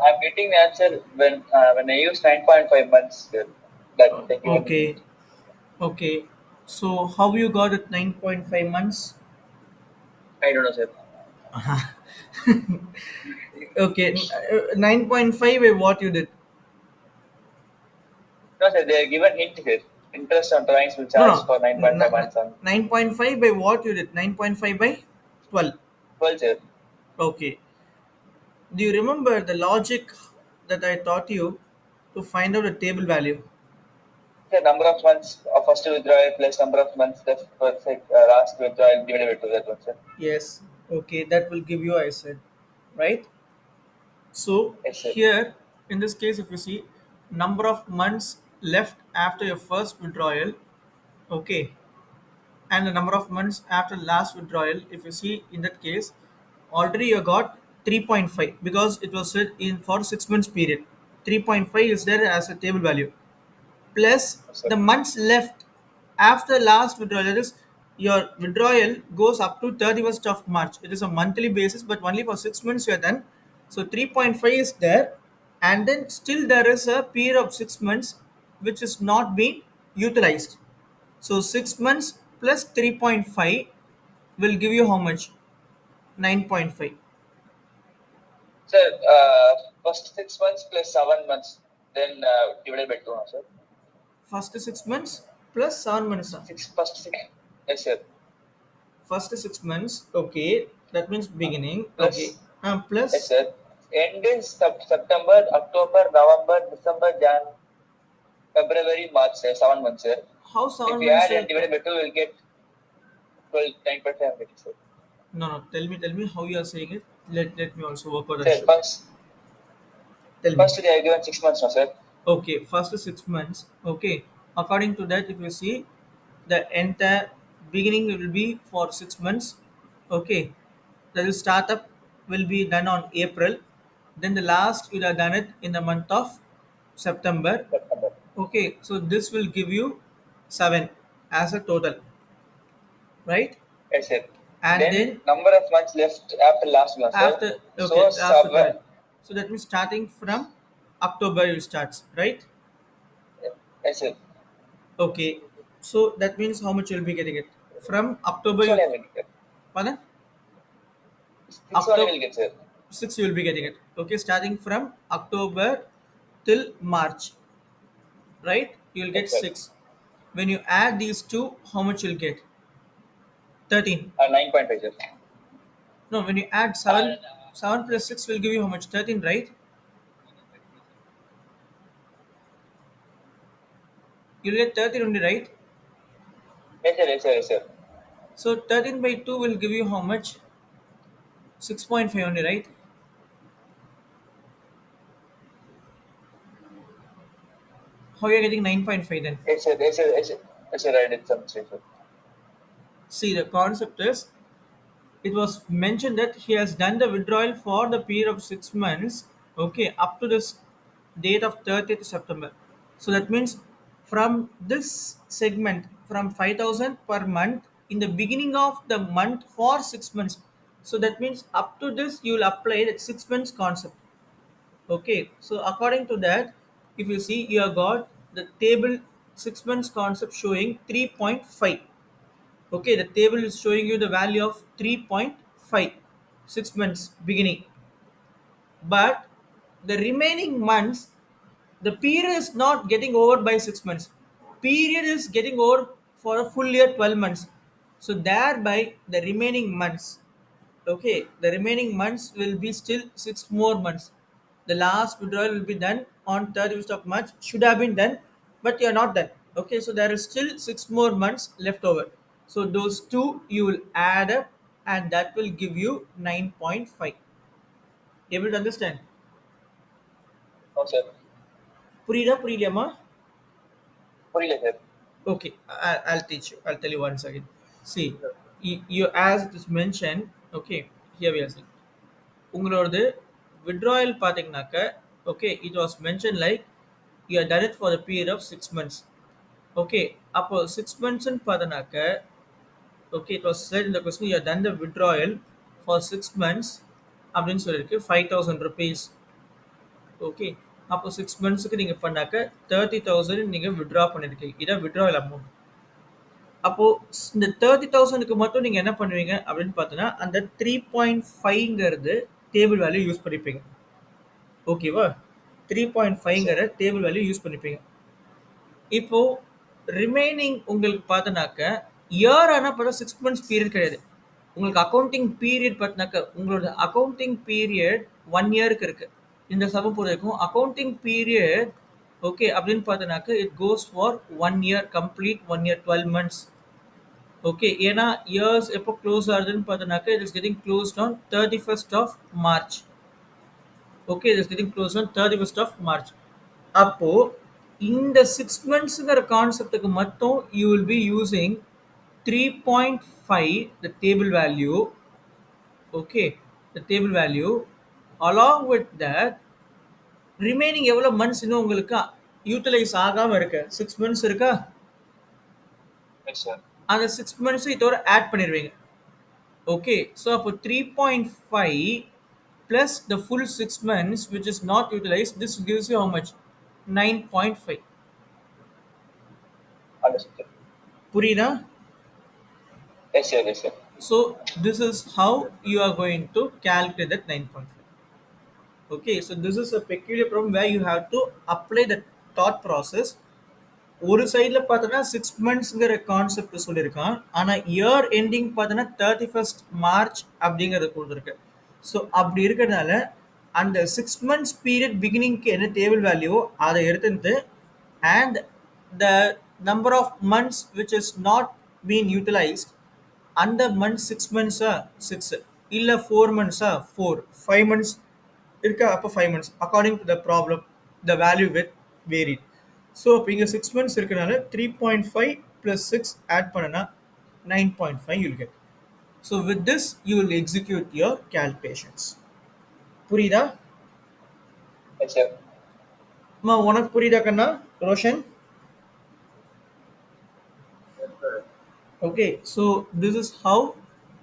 I'm getting the answer when I use 9.5 months. That they given the hint. Okay, okay. So how you got it 9.5 months? I don't know, sir. Okay, 9.5 is what you did. No, sir. They are given hint here. Interest on drawings will No, charge no. for 9.5 months on 9.5 by what you did? 9.5 by 12. 12, sir. Okay. Do you remember the logic that I taught you to find out the table value? The number of months of first withdrawal plus number of months left for last withdrawal divided by 2. That one, sir. Yes. Okay, that will give you, I said. Right? So Yes, sir. here, in this case, if you see number of months left after your first withdrawal, okay, and the number of months after last withdrawal, if you see in that case, already you got 3.5 because it was set in for 6 months period. 3.5 is there as a table value plus Yes, sir. the months left after last withdrawal. That is, your withdrawal goes up to 31st of March. It is a monthly basis, but only for 6 months you are done. So 3.5 is there, and then still there is a period of 6 months which is not being utilized. So 6 months plus 3.5 will give you how much? 9.5. Sir, first 6 months plus 7 months, then divided by 2, no, sir. First 6 months plus 7 months. First six. Yes, sir. First 6 months, okay, that means beginning, okay, Plus, yes, plus sir. End is September, October, November, December, Jan, February, March, sir. 7 months, sir. how If seven we months add will and come? divide by 2, we'll get 12, 9.5, sir. No, no, tell me how you are saying it. Let me also work out and Sir, show. Tell me. first they are given 6 months, no, sir. Okay, first 6 months. Okay, according to that, if you see, the entire beginning will be for 6 months. Okay, the startup will be done on April. Then the last you have done it in the month of September. September. Okay, so this will give you 7 as a total, right? Yes, sir. And Then then number of months left after last month, sir. after, okay, So after 7. correct. So that means starting from October you starts, right? Yes, sir. Okay, so that means how much you'll be getting it from October. 6 only You, I will get. pardon? 6 only October will get, sir. 6 you will be getting it. Okay, starting from October till March, right? You will get Yes, sir. 6. When you add these two, how much you'll get? 13. 9.5, sir. No, when you add 7, 7 plus 6 will give you how much? 13, right? You'll get 13 only, right? Yes, sir. Yes, sir. Yes, sir. So 13 by 2 will give you how much? 6.5 only, right? How you are getting 9.5 then? Yes, sir. Yes, sir. Yes, sir. Yes, sir. I did some, sir. See, the concept is it was mentioned that he has done the withdrawal for the period of 6 months, okay, up to this date of 30th September. So that means from this segment, from 5,000 per month in the beginning of the month for 6 months. So that means up to this you will apply the 6 months concept. Okay, so according to that, if you see, you have got the table 6 months concept showing 3.5. Okay, the table is showing you the value of 3.5, 6 months beginning. But the remaining months, the period is not getting over by 6 months. Period is getting over for a full year, 12 months. So thereby the remaining months, okay, the remaining months will be still 6 more months. The last withdrawal will be done on 31st of March, should have been done, but you're not done. Okay, so there is still 6 more months left over. So those two you will add up and that will give you 9.5. Able to understand? No, sir. புரியுதா புரியலையாமா? புரியல, sir. Okay, I'll teach you. I'll tell you once again. See, you as it is mentioned, okay, here we are seeing. உங்களோடது withdrawal பார்த்தீங்கன்னாக்க, okay, it was mentioned like you are done it for the period of 6 months. Okay, அப்போ 6 months பார்த்தனாக்க, okay, it was said in the question you have done the withdrawal for 6 months அப்படின்னு சொல்லியிருக்கு 5,000 rupees. Okay. அப்போ 6 மந்த்ஸ்க்கு நீங்க பண்ணாக்க 30,000 நீங்க withdraw பண்ணியிருக்கீங்க. இதான் வித்ட்ராவல் அமௌண்ட். அப்போ இந்த 30,000க்கு மட்டும் நீங்க என்ன பண்ணுவீங்க அப்படின்னு பார்த்தீங்கன்னா, அந்த 3.5ங்கிறது டேபிள் வேல்யூ யூஸ் பண்ணிப்பீங்க. ஓகேவா? Yes, sir. 3.5ங்கிற டேபிள் வேல்யூ யூஸ் பண்ணிப்பீங்க. இப்போ ரிமைனிங் உங்களுக்கு பார்த்தனாக்க, இயர் ஆனா பார்த்தா 6 மந்த்ஸ் பீரியட் கிடையாது. உங்களுக்கு அக்கவுண்டிங் பீரியட் பார்த்தனாக்க, உங்களோட அக்கவுண்டிங் பீரியட் 1 இயர்க்கு இருக்கு. இந்த சம்ம பொறுத்தவரைக்கும் அக்கவுண்டிங் பீரியட் ஓகே அப்படின்னு பார்த்தனாக்க, it goes for 1 year complete 1 year 12 months. Okay. ஏன்னா இயர்ஸ் எப்போ க்ளோஸ் ஆகுதுன்னு பார்த்தனாக்க, it is getting closed on 31st of March. Okay. It is getting closed on 31st of March. அப்போ இந்த 6 மந்த்ஸ்ங்கிற கான்செப்ட்டுக்கு மட்டும் you will be using 3.5 the table value. Okay, the table value along with that remaining எவ்வளோ months இன்னும் உங்களுக்கு utilise ஆகாம இருக்கு 6 மந்த்ஸ் இருக்கா Yes, sir. அந்த 6 மந்த்ஸ் இதோட ஆட் பண்ணிடுவீங்க. ஓகே, ஸோ அப்போ 3.5 plus the full 6 months which is not utilized, this gives you how much? 9.5. Understood. புரியுதா? Yes, sir. Yes, sir. So this is how you are going to calculate that 9.5. Okay, so this is a peculiar problem where you have to apply the thought process. ஒரு சைடில் பார்த்தோன்னா 6 மந்த்ஸ்ங்கிற concept சொல்லியிருக்கான், ஆனால் year ending பார்த்தோன்னா 31st March அப்படிங்கிறது கொடுத்துருக்கு. So அப்படி இருக்கிறதுனால அந்த 6 மந்த்ஸ் பீரியட் பிகினிங்க்கு என்ன டேபிள் வேல்யூ அதை எடுத்துட்டு and the number of months which is not been utilised அந்த மந்த் 6 மந்த்ஸா 6 இல்லை 4 மந்த்ஸா 4 5 மந்த்ஸ் இருக்கா அப்போ 5 months according to the problem the value with varied. So இப்போ இங்கே 6 மந்த்ஸ் இருக்கனால 3.5 + 6 ஆட் பண்ணனா 9.5 you'll get. So with this you will execute your calculations. புரியுதா? Yes, sir. அம்மா உனக்கு புரியுதா கண்ணா Roshan? Okay, so this is how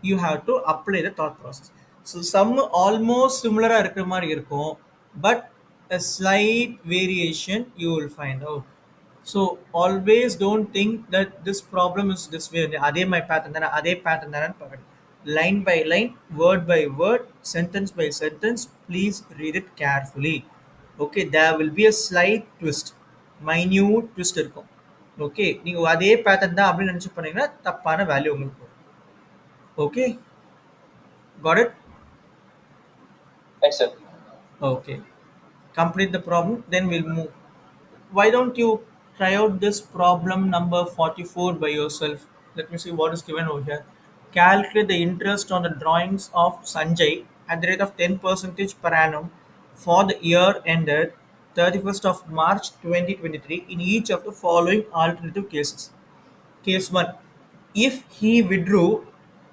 you have to apply the thought process. So some almost similar இருக்கிற மாதிரி இருக்கும், but a slight variation you will find out. So always don't think that this problem is this way. அதே மாதிரி pattern தானே அதே pattern தானேன்னு பார்க்கணும். Line by line, word by word, sentence by sentence, please read it carefully. Okay, there will be a slight twist, minute twist இருக்கும். Okay, நீங்கள் அதே pattern தான் அப்படின்னு நினச்சி பண்ணீங்கன்னா தப்பான வேல்யூ உங்களுக்கு வரும். Okay, got it? Yes, sir. Okay, complete the problem, then we'll move. Why don't you try out this problem number 44 by yourself? Let me see what is given over here. Calculate the interest on the drawings of Sanjay at the rate of 10% per annum for the year ended 31st of March 2023 in each of the following alternative cases. Case 1. If he withdrew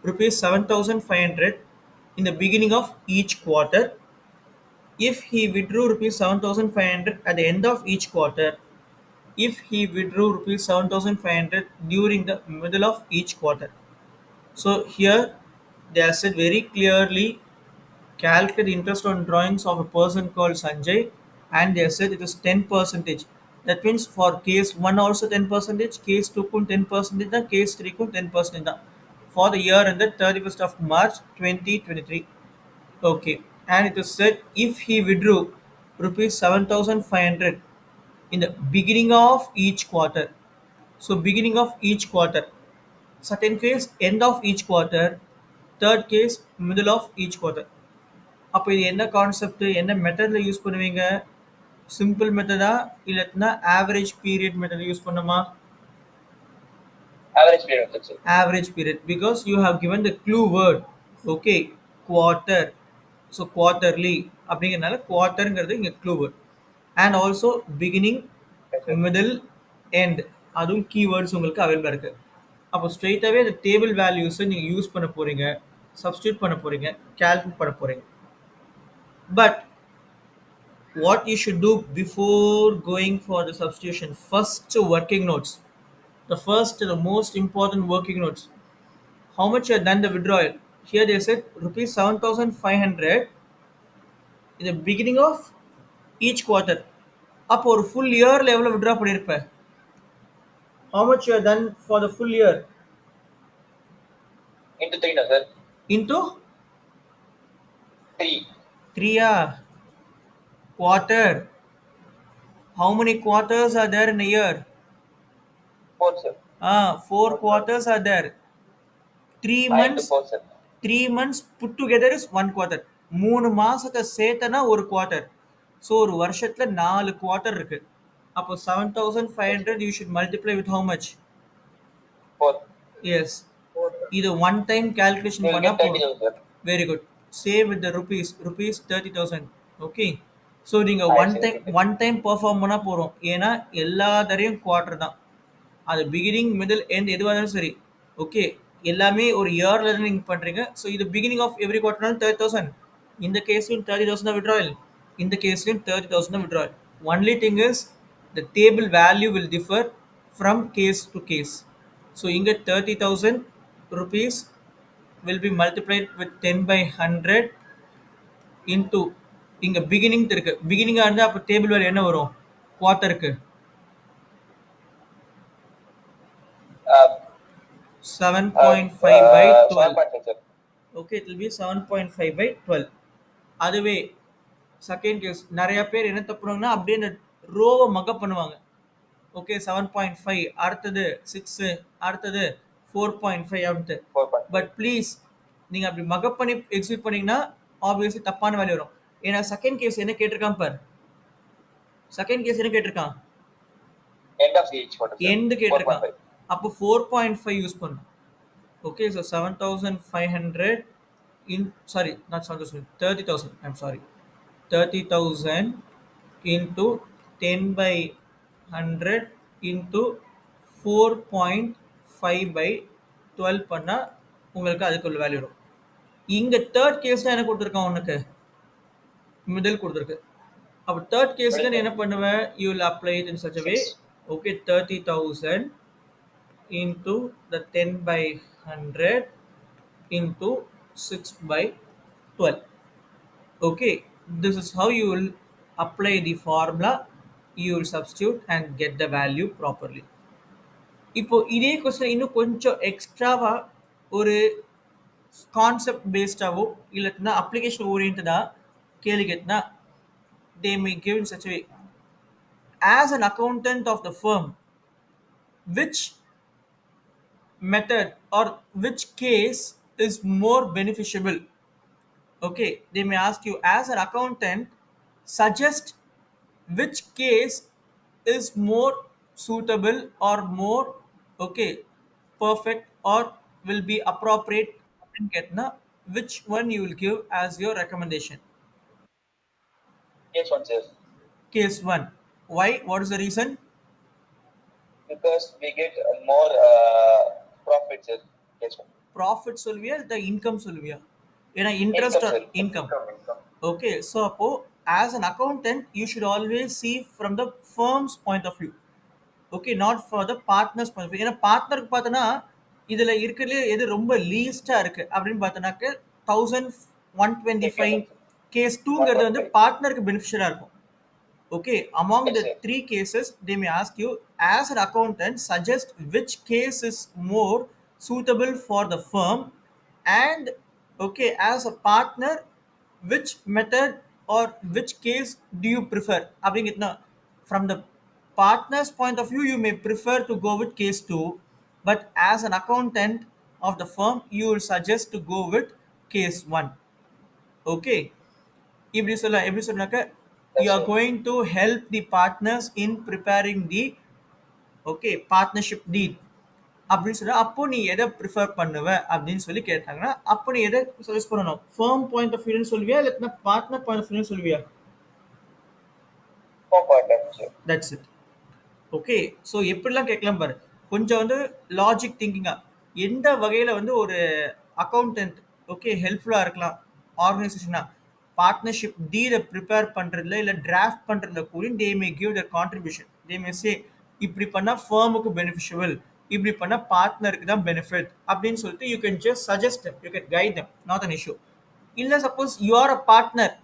rupees 7,500 in the beginning of each quarter, if he withdrew rupees 7,500 at the end of each quarter, if he withdrew rupees 7,500 during the middle of each quarter. So here they have said very clearly calculate the interest on drawings of a person called Sanjay, and they have said it is 10 percentage. That means for case 1 also 10 percentage, case 2 kun 10 percentage, case 3 kun 10 percentage for the year ended 31st of March 2023. Okay, and it is said if he withdrew rupees 7,500 in the beginning of each quarter. So beginning of each quarter. Second case end of each quarter. Third case middle of each quarter. அப்போ இது என்ன concept என்ன மெத்தடில் use பண்ணுவீங்க? Simple மெத்தடா இல்லைன்னா average period method use பண்ணுமா? Average period of sir. Average period, because you have given the clue word. Okay, quarter. So quarterly அப்படிங்கிறனால குவார்ட்டருங்கிறது இங்கே clue word. And also beginning, Yes, sir. Middle, end அதுவும் keywords உங்களுக்கு அவைலபிளாக இருக்குது. அப்போ ஸ்ட்ரெயிட்டாகவே அந்த டேபிள் வேல்யூஸை நீங்கள் யூஸ் பண்ண போகிறீங்க, சப்ஸ்டியூட் பண்ண போகிறீங்க, கால்குலேட் பண்ண போகிறீங்க. But what you should do before going for the substitution, first working notes, the most important working notes, how much you have done the withdrawal. Here they said rupees 7,500 in the beginning of each quarter. அப்போ ஒரு full இயர்ல எவ்வளவு withdraw பண்ணிருப்ப? How much you have done for the full year? Into 3 na sir. Into 3. 3 quarter. How many quarters are there in a year? 4 sir. 4 quarters are there. 3 Into months 4 sir. 3 months put together is one quarter. 3 மாசத்தை சேர்த்தனா ஒரு quarter. So ஒரு வருஷத்துல 4 quarter இருக்கு. அப்போ Yes sir. 7500 you should multiply with how much? 4. Yes. இது one time You calculation will பண்ணா get போதும். 30,000 sir. Very good. Save with the rupees 30,000. Okay. So நீங்கள் Yes sir. One time perform பண்ணால் போகிறோம். ஏன்னா எல்லா தரையும் குவார்ட்டர் தான். அது பிகினிங் மிடில் எண்ட் எதுவாக இருந்தாலும் சரி. ஓகே. எல்லாமே ஒரு இயர்ல இருந்து நீங்கள் பண்ணுறீங்க. ஸோ இது பிகினிங் ஆஃப் எவ்ரி குவார்டர்னாலும் 30,000. இந்த கேஸ்லையும் 30,000 தான் விட்ராயல். இந்த கேஸ்லையும் 30,000 தான் withdrawal. Only thing is the table value will differ from case to case. So இங்கே 30,000 rupees will be multiplied with 10 by 100 into இங்க பிகினிங் இருக்கு. பிகினிங்கா இருந்தா அப்ப டேபிள் வேல்யூ என்ன வரும்? குவார்ட்டருக்கு Uh, 7.5 by 12. 7.5 sir. Okay, it will be 7.5 by 12. அதுவே second case நிறைய பேர் என்ன தப்புறாங்கன்னா அப்படியே இந்த ரோவை மகப் பண்ணுவாங்க. ஓகே 7.5 அடுத்தது 6 அடுத்தது 4.5 அப்படின்ட்டு. 4.5. பட் ப்ளீஸ் நீங்கள் அப்படி மகப் பண்ணி எக்ஸிக்யூட் பண்ணீங்கன்னா ஆப்வியஸ்லி தப்பான வேல்யூ வரும். ஏன்னா செகண்ட் கேஸ் என்ன கேட்டிருக்கான் பார். செகண்ட் கேஸ் என்ன கேட்டிருக்கான்? End of each quarter sir. End கேட்டிருக்கான். 4.5. அப்போ 4.5 யூஸ் பண்ணும். Okay so 7,500 in sorry not 7,000 30,000 I'm sorry 30,000 into 10 by 100 into 4.5 by 12 பண்ணா உங்களுக்கு அதுக்குள்ள வேல்யூ வரும். இங்க தேர்ட் கேஸ் தான் என்ன கொடுத்துருக்கான் உனக்கு? மிடில் கொடுத்துருக்கு. அப்போ தேர்ட் கேஸ்ல நீ என்ன பண்ணுவ? You will apply it in such a way. 6. Okay 30,000 into the 10 by 100 into 6 by 12. Okay, this is how you will apply the formula. You will substitute and get the value properly. இப்போ இதே question இன்னும் கொஞ்சம் எக்ஸ்ட்ராவா ஒரு concept பேஸ்டாவோ இல்லைன்னா application ஓரியன்டா கேள்வி கேட்டினா they may give in such a way. As an accountant of the firm, which method or which case is more beneficial? Okay, they may ask you as an accountant, suggest which case is more suitable or more okay perfect or will be appropriate and get na which one you will give as your recommendation. Yes one sir. Case 1. Why? What is the reason? Because we get more profits sir. Yes one. Profit சொல்வியா the income சொல்வியா? ஏன்னா interest Income or sir. income. Income. Okay, so அப்போ as an accountant you should always see from the firm's point of view. Okay not for the partners point of view. ஏன்னா பார்ட்னருக்கு பார்த்தோன்னா இதில் இருக்கிறதுலே எது ரொம்ப லீஸ்ட்டாக இருக்குது அப்படின்னு பார்த்தோன்னாக்க 1125 Accountant sir. கேஸ் டூங்கிறது வந்து 1.5. பார்ட்னருக்கு பெனிஃபிஷியலாக இருக்கும். Okay, among Yes the sir. three cases, they may ask you, as an accountant, suggest which case is more suitable for the firm, and okay, as a partner, which method or which case do you prefer? அப்படிங்கிறதுனா from the partner's point of view, you may prefer to go with case 2, but as an accountant of the firm, you will suggest to go with case 1. Okay. இப்படி சொல்ல எப்படி சொன்னாக்க you Yes are sir. going to help the partners in preparing the okay partnership deed அப்படின்னு சொல்ல அப்போ நீ எதை prefer பண்ணுவ அப்படின்னு சொல்லி கேட்டாங்கன்னா அப்போ நீ எதை சஜஸ்ட் பண்ணணும்? ஃபர்ம் பாயிண்ட் ஆஃப் வியூன்னு சொல்லுவியா இல்லைன்னா பார்ட்னர் பாயிண்ட் ஆஃப் வியூன்னு சொல்லுவியா? 4.5 sir. That's it. Okay so எப்படிலாம் கேட்கலாம் பாரு. கொஞ்சம் வந்து லாஜிக் திங்கிங்காக எந்த வகையில் வந்து ஒரு அக்கௌண்டன்ட் ஓகே ஹெல்ப்ஃபுல்லாக இருக்கலாம் ஆர்கனைசேஷனாக பார்ட்னர்ஷிப் டீலை ப்ரிப்பேர் பண்ணுறதுல இல்லை டிராஃப்ட் பண்ணுறதுல கூட தே மே கிவ் த கான்ட்ரிபியூஷன். தே மே சே இப்படி பண்ணால் ஃபர்முக்கு பெனிஃபிஷியபிள், இப்படி பண்ணால் பார்ட்னருக்கு தான் பெனிஃபிட் அப்படின்னு சொல்லிட்டு you can just suggest you can guide them, not an issue. இல்லை suppose you are a partner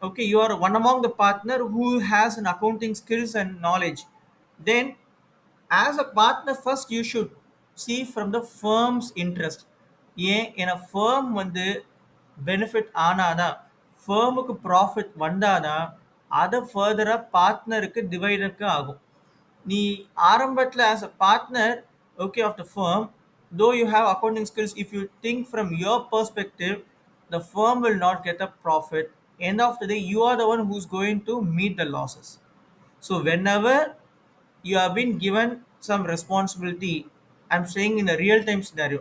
Okay, you are one among the partner who has an accounting skills and knowledge. Then as a partner first you should see from the firm's interest. ஏன் in a firm வந்து benefit ஆனாதான் firmக்கு profit வந்தாதான் அதை further பார்ட்னருக்கு டிவைடருக்கு ஆகும். நீ ஆரம்பத்தில் as a partner, okay, of the firm, though you have accounting skills, if you think from your perspective, the firm will not get a profit. End of the day you are the one who's going to meet the losses. So whenever you have been given some responsibility, I'm saying in a real time scenario,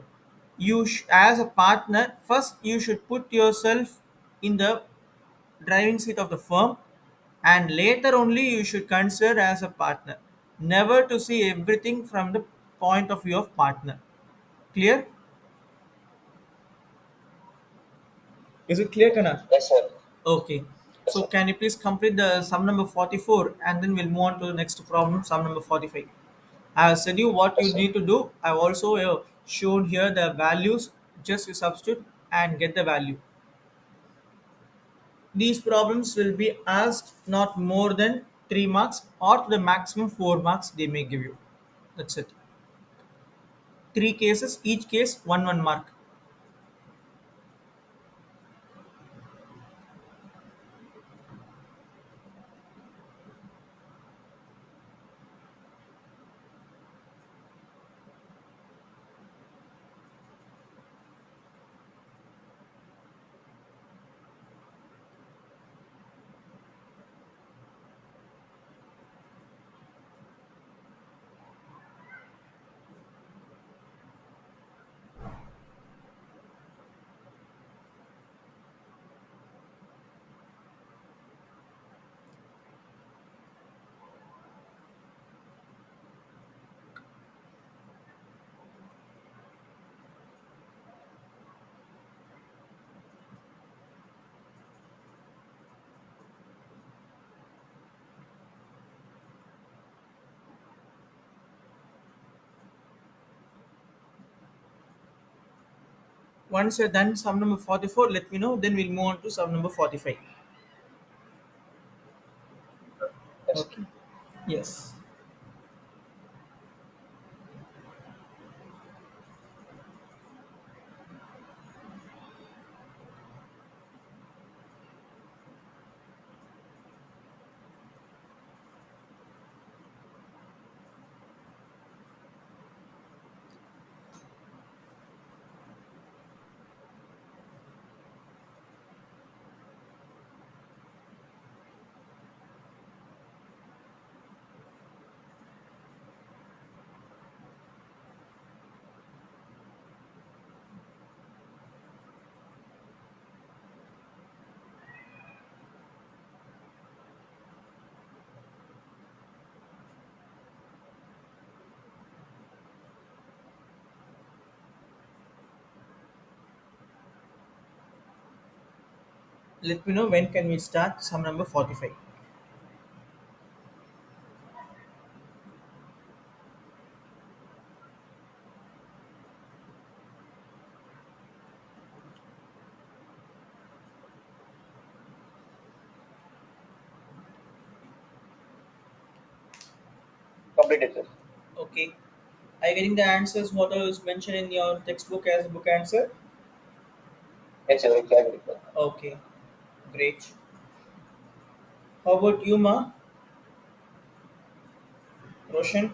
as a partner first you should put yourself in the driving seat of the firm, and later only you should consider as a partner, never to see everything from the point of view of partner. Clear? Is it clear, Kana? Yes, sir. Okay. Yes, So sir. can you please complete the sum number 44 and then we'll move on to the next problem, sum number 45. I have said you what you Yes, sir. need to do. I've also shown here the values. Just you substitute and get the value. These problems will be asked not more than 3 marks or to the maximum 4 marks they may give you. That's it. 3 cases, each case 1 mark. Once you're done sum number 44, let me know. Then we'll move on to sum number 45. Yes, sir. Okay. Yes. Let me know when can we start sum number 45. Completed, sir. Okay. Are you getting the answers what was mentioned in your textbook as a book answer? Yes, sir. Exactly, sir. Okay. Great. How about you, Ma? Roshan?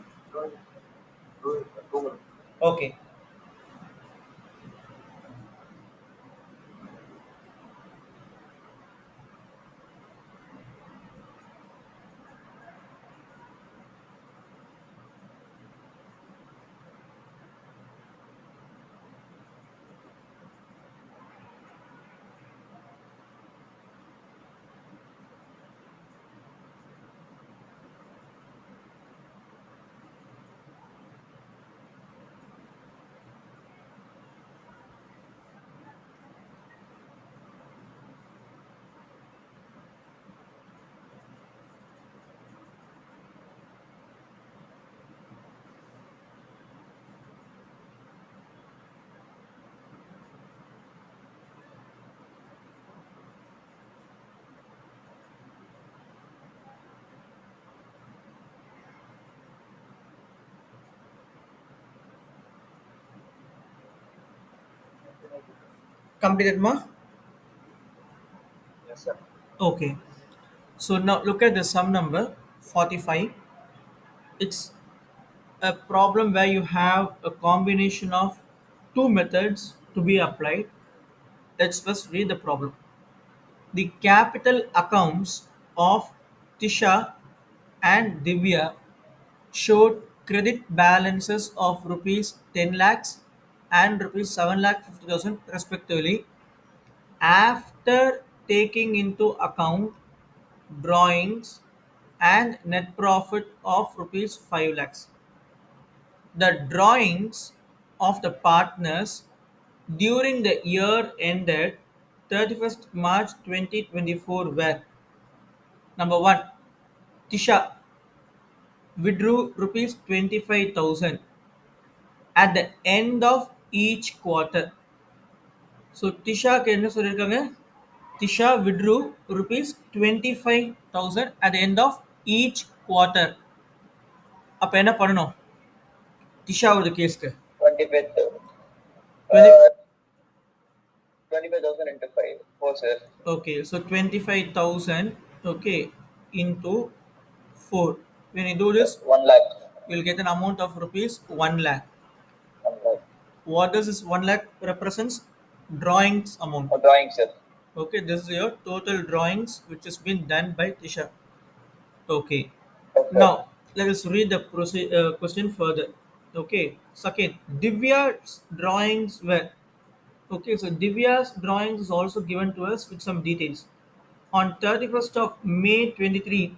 Okay. Completed, ma? Yes, sir. Okay. So now look at the sum number 45. It's a problem where you have a combination of two methods to be applied. Let's first read the problem. The capital accounts of Tisha and Divya showed credit balances of rupees 10 lakhs and rupees 7 lakh 50,000 respectively after taking into account drawings and net profit of rupees 5 lakhs. The drawings of the partners during the year ended 31st March 2024 were: number 1, Tisha withdrew rupees 25,000 at the end of each quarter. So Tisha என்ன சொல்லிருக்காங்க? Tisha withdrew rupees 25,000 at the end of each quarter. அப்ப என்ன பண்ணணும்? Tishaவோட கேஸ்க்கு 25, 20. 25,000 into 5. 4, sir. Okay, so 25,000, okay, into 4. When you do this, 1 lakh. you'll get an amount of rupees 1 lakh. 1 lakh. What does this 1 lakh represents? Drawings amount. Oh, drawing, sir. Okay, this is your total drawings which has been done by Tisha. Okay, Yes, sir. now let us read the question further. Okay, second, Divya's drawings were. Okay, so Divya's drawings is also given to us with some details. On 31st of May 23,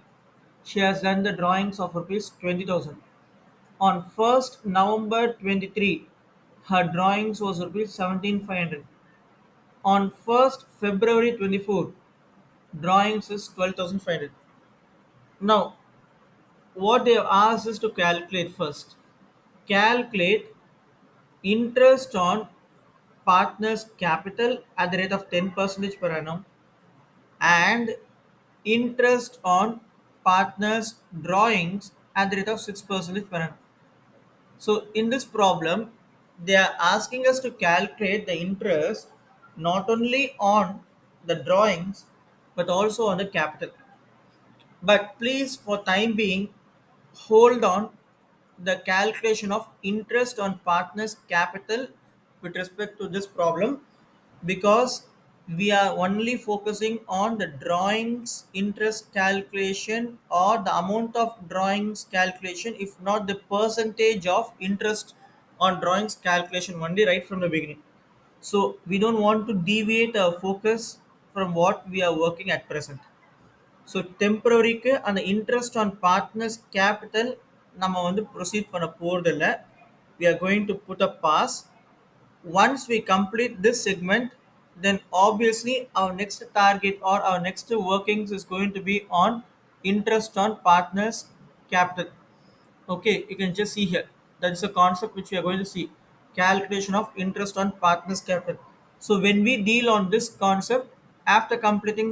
she has done the drawings of rupees 20,000. On 1st November 23, her drawings was rupees 17,500. On 1st February 24, drawings is 12,500. Now, what they have asked us to calculate first. Calculate interest on partner's capital at the rate of 10% per annum and interest on partners' drawings at the rate of 6% per annum. So in this problem, they are asking us to calculate the interest not only on the drawings but also on the capital. But please, for time being, hold on the calculation of interest on partners' capital with respect to this problem, because we are only focusing on the drawings interest calculation or the amount of drawings calculation, if not the percentage of interest on drawings calculation only right from the beginning. So we don't want to deviate our focus from what we are working at present. So டெம்பரரிக்கு அந்த interest on partners capital நம்ம வந்து proceed பண்ண போகிறதில்ல. We are going to put a pause. Once we complete this segment, then obviously our next target or our next workings is going to be on interest on partners capital. Okay, you can just see here. That's a concept which we are going to see. Calculation of interest on partners capital. So when we deal on this concept, after completing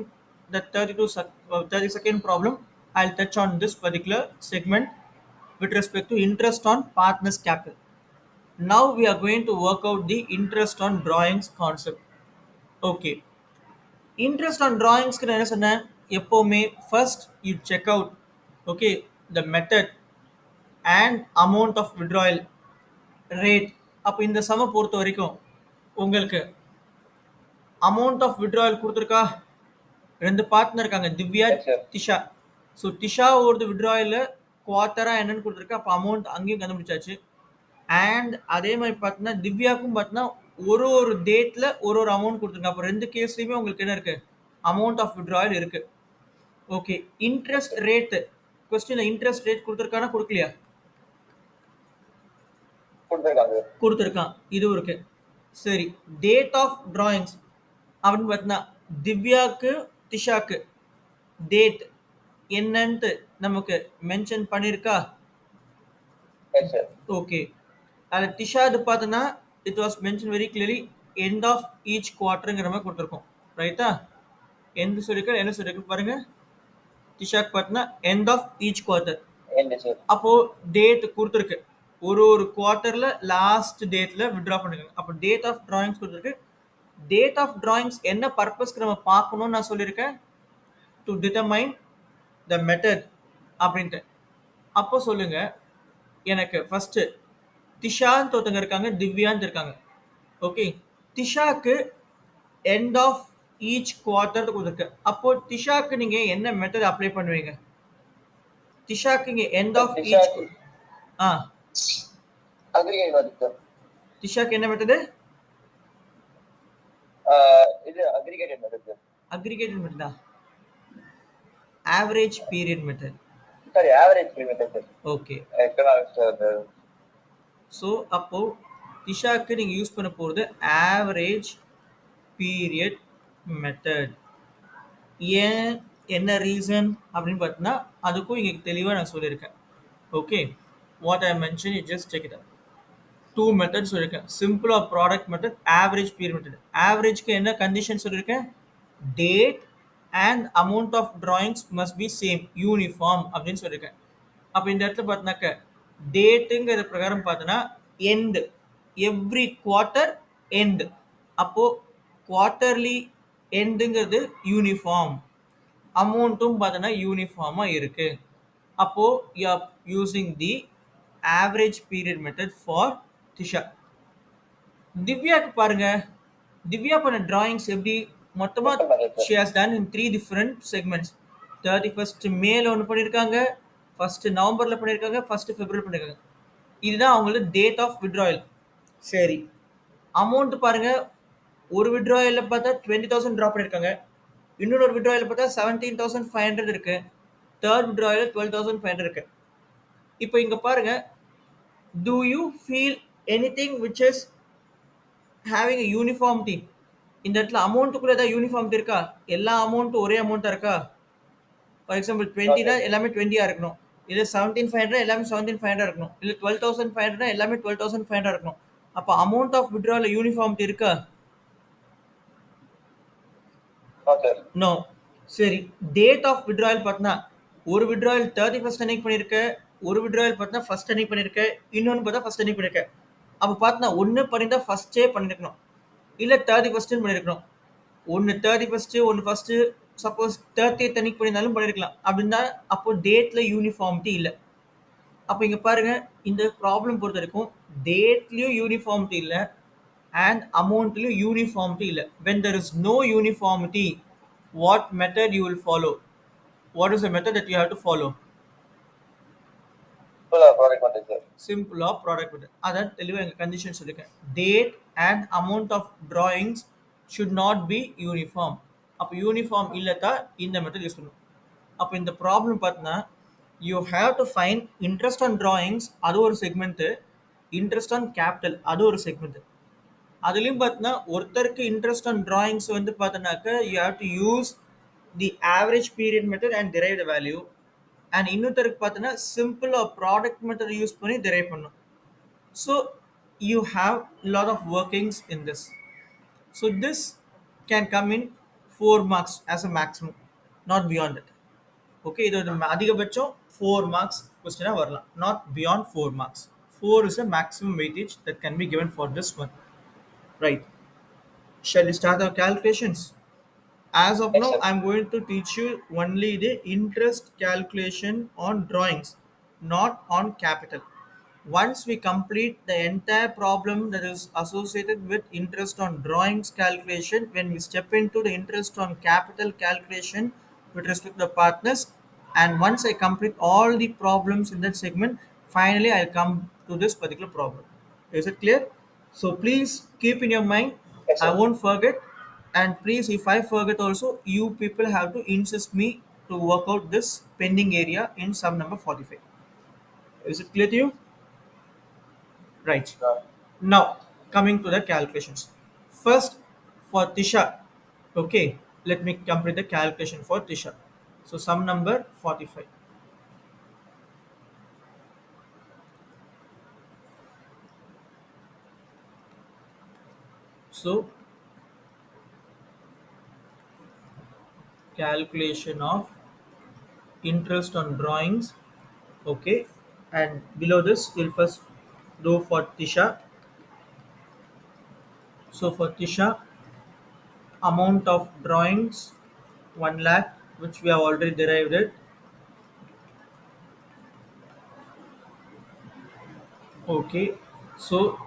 the 30-second problem, I'll touch on this particular segment with respect to interest on partners capital. Now we are going to work out the interest on drawings concept. Okay. Interest on drawings என்ன சொன்னேன்? எப்போவுமே first you check out, okay, the method and amount of withdrawal rate. அப்போ இந்த சம பொறுத்த வரைக்கும் உங்களுக்கு amount of withdrawal கொடுத்துருக்கா? ரெண்டு பார்ட்னர் இருக்காங்க, Divya, Yes, sir. Disha. So Disha ஒரு விட்ராயில் குவார்ட்டராக என்னன்னு கொடுத்துருக்கா, அப்போ அமௌண்ட் அங்கேயும் கண்டுபிடிச்சாச்சு. அண்ட் அதே மாதிரி பார்த்தீங்கன்னா திவ்யாவுக்கும் பார்த்தீங்கன்னா ஒரு ஒரு டேட்டில் ஒரு ஒரு அமௌண்ட் கொடுத்துருங்க. அப்போ ரெண்டு கேஸ்லையுமே உங்களுக்கு என்ன இருக்குது? அமௌண்ட் ஆஃப் விட்ராயல் இருக்குது. ஓகே, இன்ட்ரெஸ்ட் ரேட்டு கொஸ்டினில் இன்ட்ரெஸ்ட் ரேட் கொடுத்துருக்கானா கொடுக்கலையா? கொடுத்துருக்காங்க. கொடுத்துருக்கான், இதுவும் இருக்கு. சரி, டேட் ஆஃப் டிராயிங்ஸ் அப்படின்னு பார்த்தீங்கன்னா திவ்யாவுக்கு திஷாக்கு டேட் என்னன்ட்டு நமக்கு மென்ஷன் பண்ணியிருக்கா? Yes, sir. ஓகே, அதில் டிஷாது பார்த்தோன்னா it was mention very clearly end of each குவார்ட்டருங்கிற மாதிரி கொடுத்துருக்கோம். ரைட்டா? எந்த சொல்லியிருக்க என்ன சொல்லியிருக்கு பாருங்க. டிஷாக்கு பார்த்தோன்னா end of each quarter. End, sir. அப்போ டேட் கொடுத்துருக்கு, ஒரு ஒரு குவார்ட்டர்ல லாஸ்ட் டேட்ல வித்ட்ரா பண்ணிருக்காங்க. அப்போ டேட் ஆஃப் டிராயிங்ஸ் கொடுத்துருக்கு, டேட் ஆஃப் டிராயிங்ஸ் என்ன பர்பஸ்க்கு நம்ம பார்க்கணும்னு நான் சொல்லியிருக்கேன், டு டிட்டர்மைன் த மெத்தட் அப்படின்ட்டு. அப்போ சொல்லுங்க, எனக்கு ஃபர்ஸ்ட் திஷான்னு ஒருத்தங்க இருக்காங்க, திவ்யான்னு இருக்காங்க. ஓகே, திஷாக்கு எண்ட் ஆஃப் ஈச் குவார்ட்டர் கொடுத்துருக்கு. அப்போ திஷாக்கு நீங்க என்ன மெத்தட் அப்ளை பண்ணுவீங்க? திஷாக்கு இங்க எண்ட் சார் ஆஃப் ஈச். திஷாக்கு ஆ, அக்ரிகேட் வருது சார். திஷாக்கு என்ன மெத்தடு? இது அக்ரிகேட்டட் வருது சார். அக்ரிகேட்டட் மெத்தடா? Average period method. Sorry, average method sir. Okay. Economics. So அப்போ திஷாக்கு நீங்க யூஸ் பண்ண போகிறது ஆவரேஜ் பீரியட் மெத்தட். ஏன், என்ன ரீசன் அப்படின்னு பார்த்தீங்கன்னா அதுக்கும் இங்கே தெளிவாக நான் சொல்லியிருக்கேன். Okay, what I mention you just check it out. Two method சொல்லியிருக்கேன், simple of product method, average period method. ஆவரேஜ்க்கு என்ன கண்டிஷன் சொல்லியிருக்கேன்? Date and amount of drawings must be same, uniform அப்படின்னு சொல்லியிருக்கேன். அப்போ இந்த இடத்துல பார்த்தினாக்க டேட்டுங்கிற பிரகாரம் பார்த்தோன்னா எண்டு, எவ்ரி குவார்ட்டர் எண்டு. அப்போது குவார்ட்டர்லி எண்டுங்கிறது யூனிஃபார்ம், அமௌண்ட்டும் பார்த்தோன்னா யூனிஃபார்மாக இருக்குது. அப்போது you are using the average period method for Disha. திவ்யாக்கு பாருங்க, திவ்யா பண்ண டிராயிங்ஸ் எப்படி மொத்தமாக she has done in 3 different segments. 31st மேல ஒன்று பண்ணியிருக்காங்க, ஃபர்ஸ்ட் நவம்பரில் பண்ணியிருக்காங்க, ஃபர்ஸ்ட் பிப்ரவரி பண்ணியிருக்காங்க. இதுதான் அவங்களோட டேட் ஆஃப் விட்ராயல். சரி, அமௌண்ட் பாருங்க, ஒரு விட்ராயலில் பார்த்தா 20,000 ட்ரா பண்ணியிருக்காங்க, இன்னொரு விட்ராயலில் பார்த்தா 17,500 இருக்கு, தேர்ட் விட்ராயலில் 12,500 இருக்கு. இப்போ இங்க பாருங்க, do you feel anything which is having a uniformity? இந்த இடத்துல அமௌண்ட்டுக்குள்ள ஏதாவது யூனிஃபார்மிட்டி இருக்கா? எல்லா அமௌண்ட்டும் ஒரே அமௌண்ட்டா இருக்கா? ஃபார் எக்ஸாம்பிள் 20 எல்லாமே 20 இருக்கணும், இல்லை 17,500 எல்லாமே 17,500 இருக்கணும், இல்லை 12,500 எல்லாமே 12,500 இருக்கணும். அப்போ அமௌண்ட் ஆஃப் விட்ரால யூனிஃபார்மிட்டி இருக்கா? நோ. சரி, டேட் ஆஃப் விட்ராயல் பார்த்தா ஒரு விட்ராயல் 31st அன்னைக்கு பண்ணியிருக்க, ஒரு விட்ராயல் பார்த்தா ஃபர்ஸ்ட் அன்னைக்கு பண்ணியிருக்க, இன்னொன்று பார்த்தா ஃபர்ஸ்ட் அன்னைக்கு பண்ணியிருக்க. அப்போ பார்த்தா ஒன்று பண்ணியிருந்தா ஃபர்ஸ்டே பண்ணியிருக்கணும், இல்லை 31st பண்ணியிருக்கணும். ஒன்று 31st, ஒன்று ஃபர்ஸ்ட், சப்போஸ் 30th அன்னைக்கு பண்ணியிருந்தாலும் பண்ணியிருக்கலாம். அப்படின்னா அப்போ டேட்ல யூனிஃபார்மிட்டி இல்லை. அப்போ இங்கே பாருங்க, இந்த ப்ராப்ளம் பொறுத்த வரைக்கும் டேட்லேயும் யூனிஃபார்மிட்டி இல்லை அண்ட் அமௌண்ட்லேயும் யூனிஃபார்மிட்டி இல்லை. when there is no uniformity, what method you will follow? What is the method that you have to follow? Product method sir. Simple of product method. அதான் தெளிவாக எங்கள் கண்டிஷன் சொல்லியிருக்கேன், date and amount of drawings should not be uniform. அப்போ uniform இல்லைட்டா இந்த method use பண்ணணும். அப்போ இந்த ப்ராப்ளம் பார்த்தீங்கன்னா you have to find interest on drawings, அது ஒரு செக்மெண்ட்டு, இன்ட்ரெஸ்ட் ஆன் கேபிட்டல் அது ஒரு செக்மெண்ட்டு. அதுலேயும் பார்த்தீங்கன்னா ஒருத்தருக்கு இன்ட்ரெஸ்ட் ஆன் டிராயிங்ஸ் வந்து பார்த்தோன்னாக்க you have to use the average period method and derive the value. And இன்னொருத்தருக்கு பார்த்தோன்னா சிம்பிளாக ப்ராடக்ட் மெத்தட் யூஸ் பண்ணி டிரைவ் பண்ணும். So you have lot of workings in this. So this can come in 4 marks as a maximum, not beyond it. Okay, இது ஒரு அதிகபட்சம் 4 marks கொஸ்டினாக வரலாம், not beyond 4 marks. 4 is a maximum weightage that can be given for this one. Right. Shall we start our calculations? As of Yes, now, sir. I'm going to teach you only the interest calculation on drawings, not on capital. Once we complete the entire problem that is associated with interest on drawings calculation, when we step into the interest on capital calculation with respect to the partners, and once I complete all the problems in that segment, finally I'll come to this particular problem. Is it clear? So please keep in your mind, Yes, I sir. won't forget. And please, if I forget also, you people have to insist me to work out this pending area in sum number 45. Is it clear to you? Right. Uh, Now, coming to the calculations. First, for Tisha, okay, let me complete the calculation for Tisha. So, sum number 45. So, calculation of interest on drawings, okay, and below this, we'll first do for Tisha. So, for Tisha, Amount of drawings 1 lakh, which we have already derived it. Okay, so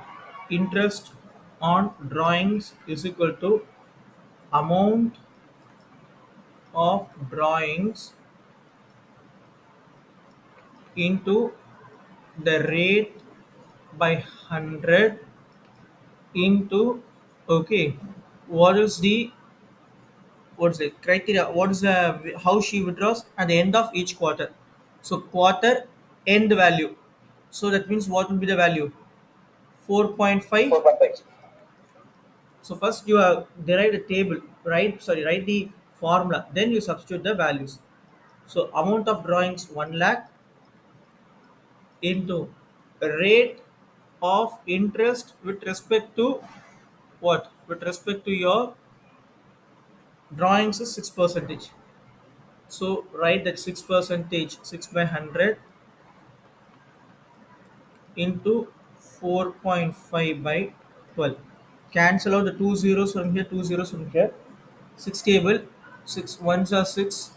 interest on drawings is equal to amount of drawings into the rate by 100 into, okay, what is the, what's the criteria, what is the, how she withdraws at the end of each quarter. So quarter end value, so that means what will be the value? 4.5. 4.5. So first you have derived a table, right? Sorry, write the formula, then you substitute the values. So amount of drawings 1 lakh into rate of interest with respect to what? With respect to your drawings is 6 percentage. So write that 6 percentage, 6 by 100 into 4.5 by 12. Cancel out the two zeros from here, two zeros from here. 6 table, 6 ones are 6,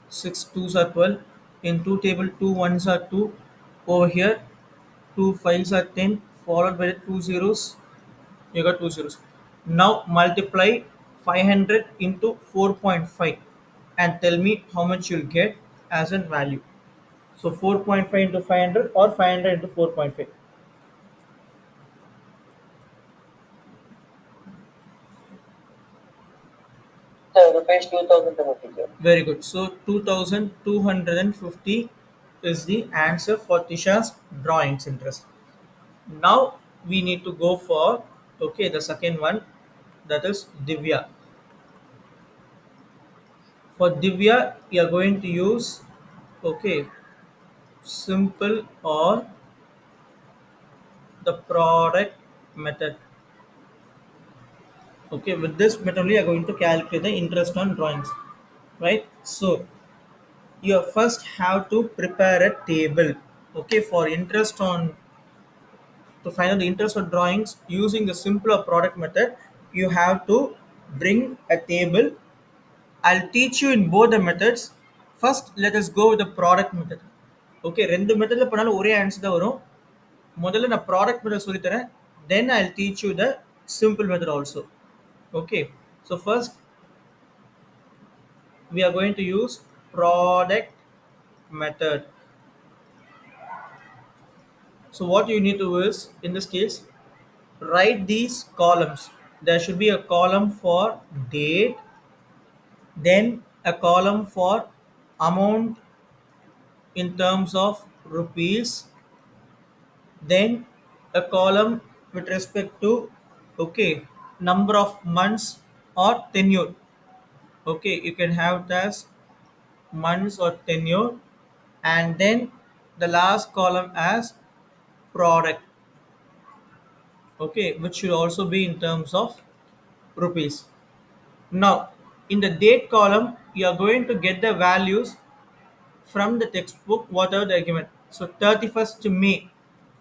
6 twos are 12. In 2 table, 2 ones are 2. Over here, 2 fives are 10, followed by the 2 zeros. You got 2 zeros. Now multiply 500 into 4.5 and tell me how much you'll get as a value. So 4.5 into 500 or 500 into 4.5. So rupees 2,250, sir. Very good. So 2250 is the answer for Tisha's drawings interest. Now we need to go for, okay, the second one, that is Divya. For Divya, you are going to use, okay, simple or the product method. Okay, with this method only you are going to calculate the interest on drawings, right? So you first have to prepare a table, okay, for interest on, to find out the interest on drawings using the simpler product method. You have to bring a table. I'll teach you in both the methods. First let us go with the product method. Okay, ரெண்டு மெத்தட்ல பண்ணாலும் ஒரே answer தான் வரும். முதல்ல நான் product method சொல்லி தரேன், then I'll teach you the simple method also. Okay, so first we are going to use product method. So what you need to do is, in this case, write these columns. There should be a column for date, then a column for amount in terms of rupees, then a column with respect to, okay, number of months or tenure. Okay, you can have it as months or tenure, and then the last column as product, okay, which should also be in terms of rupees. Now in the date column you are going to get the values from the textbook whatever they are given. So 31st May,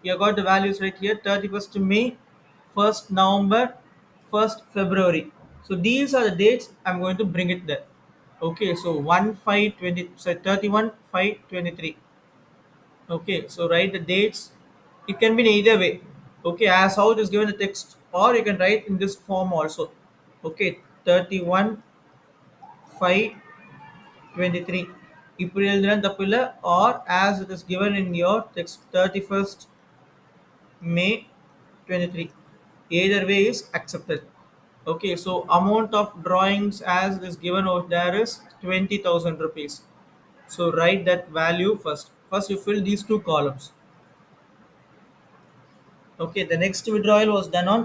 you got the values right here, 31st May, 1st November, 1st February. So these are the dates I'm going to bring it there. Okay, so 1 5 20, so 31 5 23. Okay, so write the dates. It can be in either way. Okay, as how it is given the text, or you can write in this form also. Okay, 31 5 23. இப்படி எழுதுனா தப்பு இல்லை, or as it is given in your text, 31st May 23. Either way is accepted. Okay, so amount of drawings as it is given over there is 20,000 rupees. So write that value first. First you fill these two columns. Okay, the next withdrawal was done on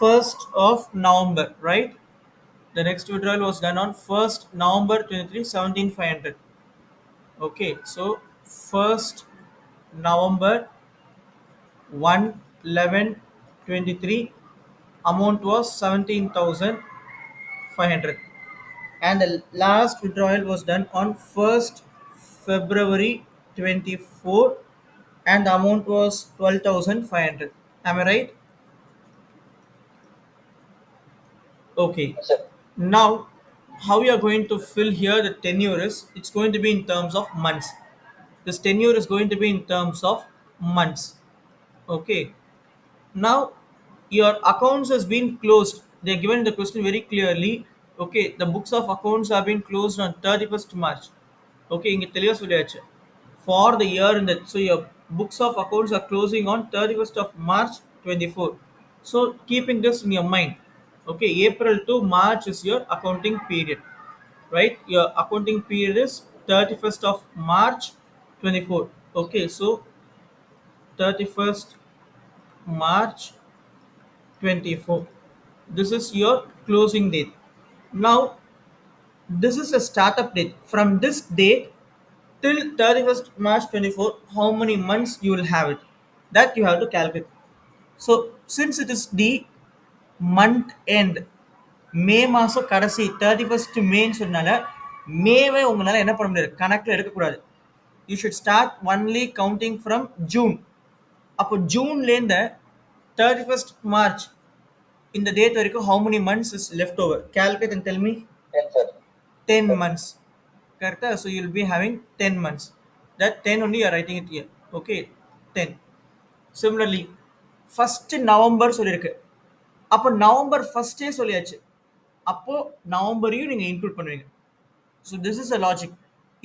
1st of November, right? The next withdrawal was done on 1st November 23, 17,500. Okay, so 1st November 1 11 23, amount was 17,500. And the last withdrawal was done on 1st February 24, and the amount was 12,500. Am I right? Okay. Yes, sir. Now, how you are going to fill here the tenure is it's going to be in terms of months. This tenure is going to be in terms of months. Okay. Now, your accounts has been closed. They are given the question very clearly. Okay, the books of accounts have been closed on 31st March. Okay, இங்க தெளிவா சொல்லியாச்சு. For the year in that, so your books of accounts are closing on 31st of March 24. So keeping this in your mind. Okay, April to March is your accounting period. Right? Your accounting period is 31st of March 24. Okay, so 31st March 24. This is your closing date. Now, this is a startup date. From this date till 31st March 24, how many months you will have it? That you have to calculate. So, since it is the month end, மே மாதம் கடைசி 31st மேன்னு சொன்னால மேவே உங்களால் என்ன பண்ண முடியாது கணக்கில் எடுக்கக்கூடாது. You should start only counting from June. அப்போ ஜூன்லேருந்து 31st மார்ச் இந்த டேட் வரைக்கும் how many months is left over? Calculate and tell me. 10, sir. 10 10. months. Correct? So you'll be having 10 months. That 10 only you are writing it here. Okay, 10. Similarly, first November சொல்லியிருக்கு. அப்போ November ஃபர்ஸ்டே சொல்லியாச்சு. அப்போ நவம்பரையும் நீங்கள் include பண்ணுவீங்க. So this is a logic.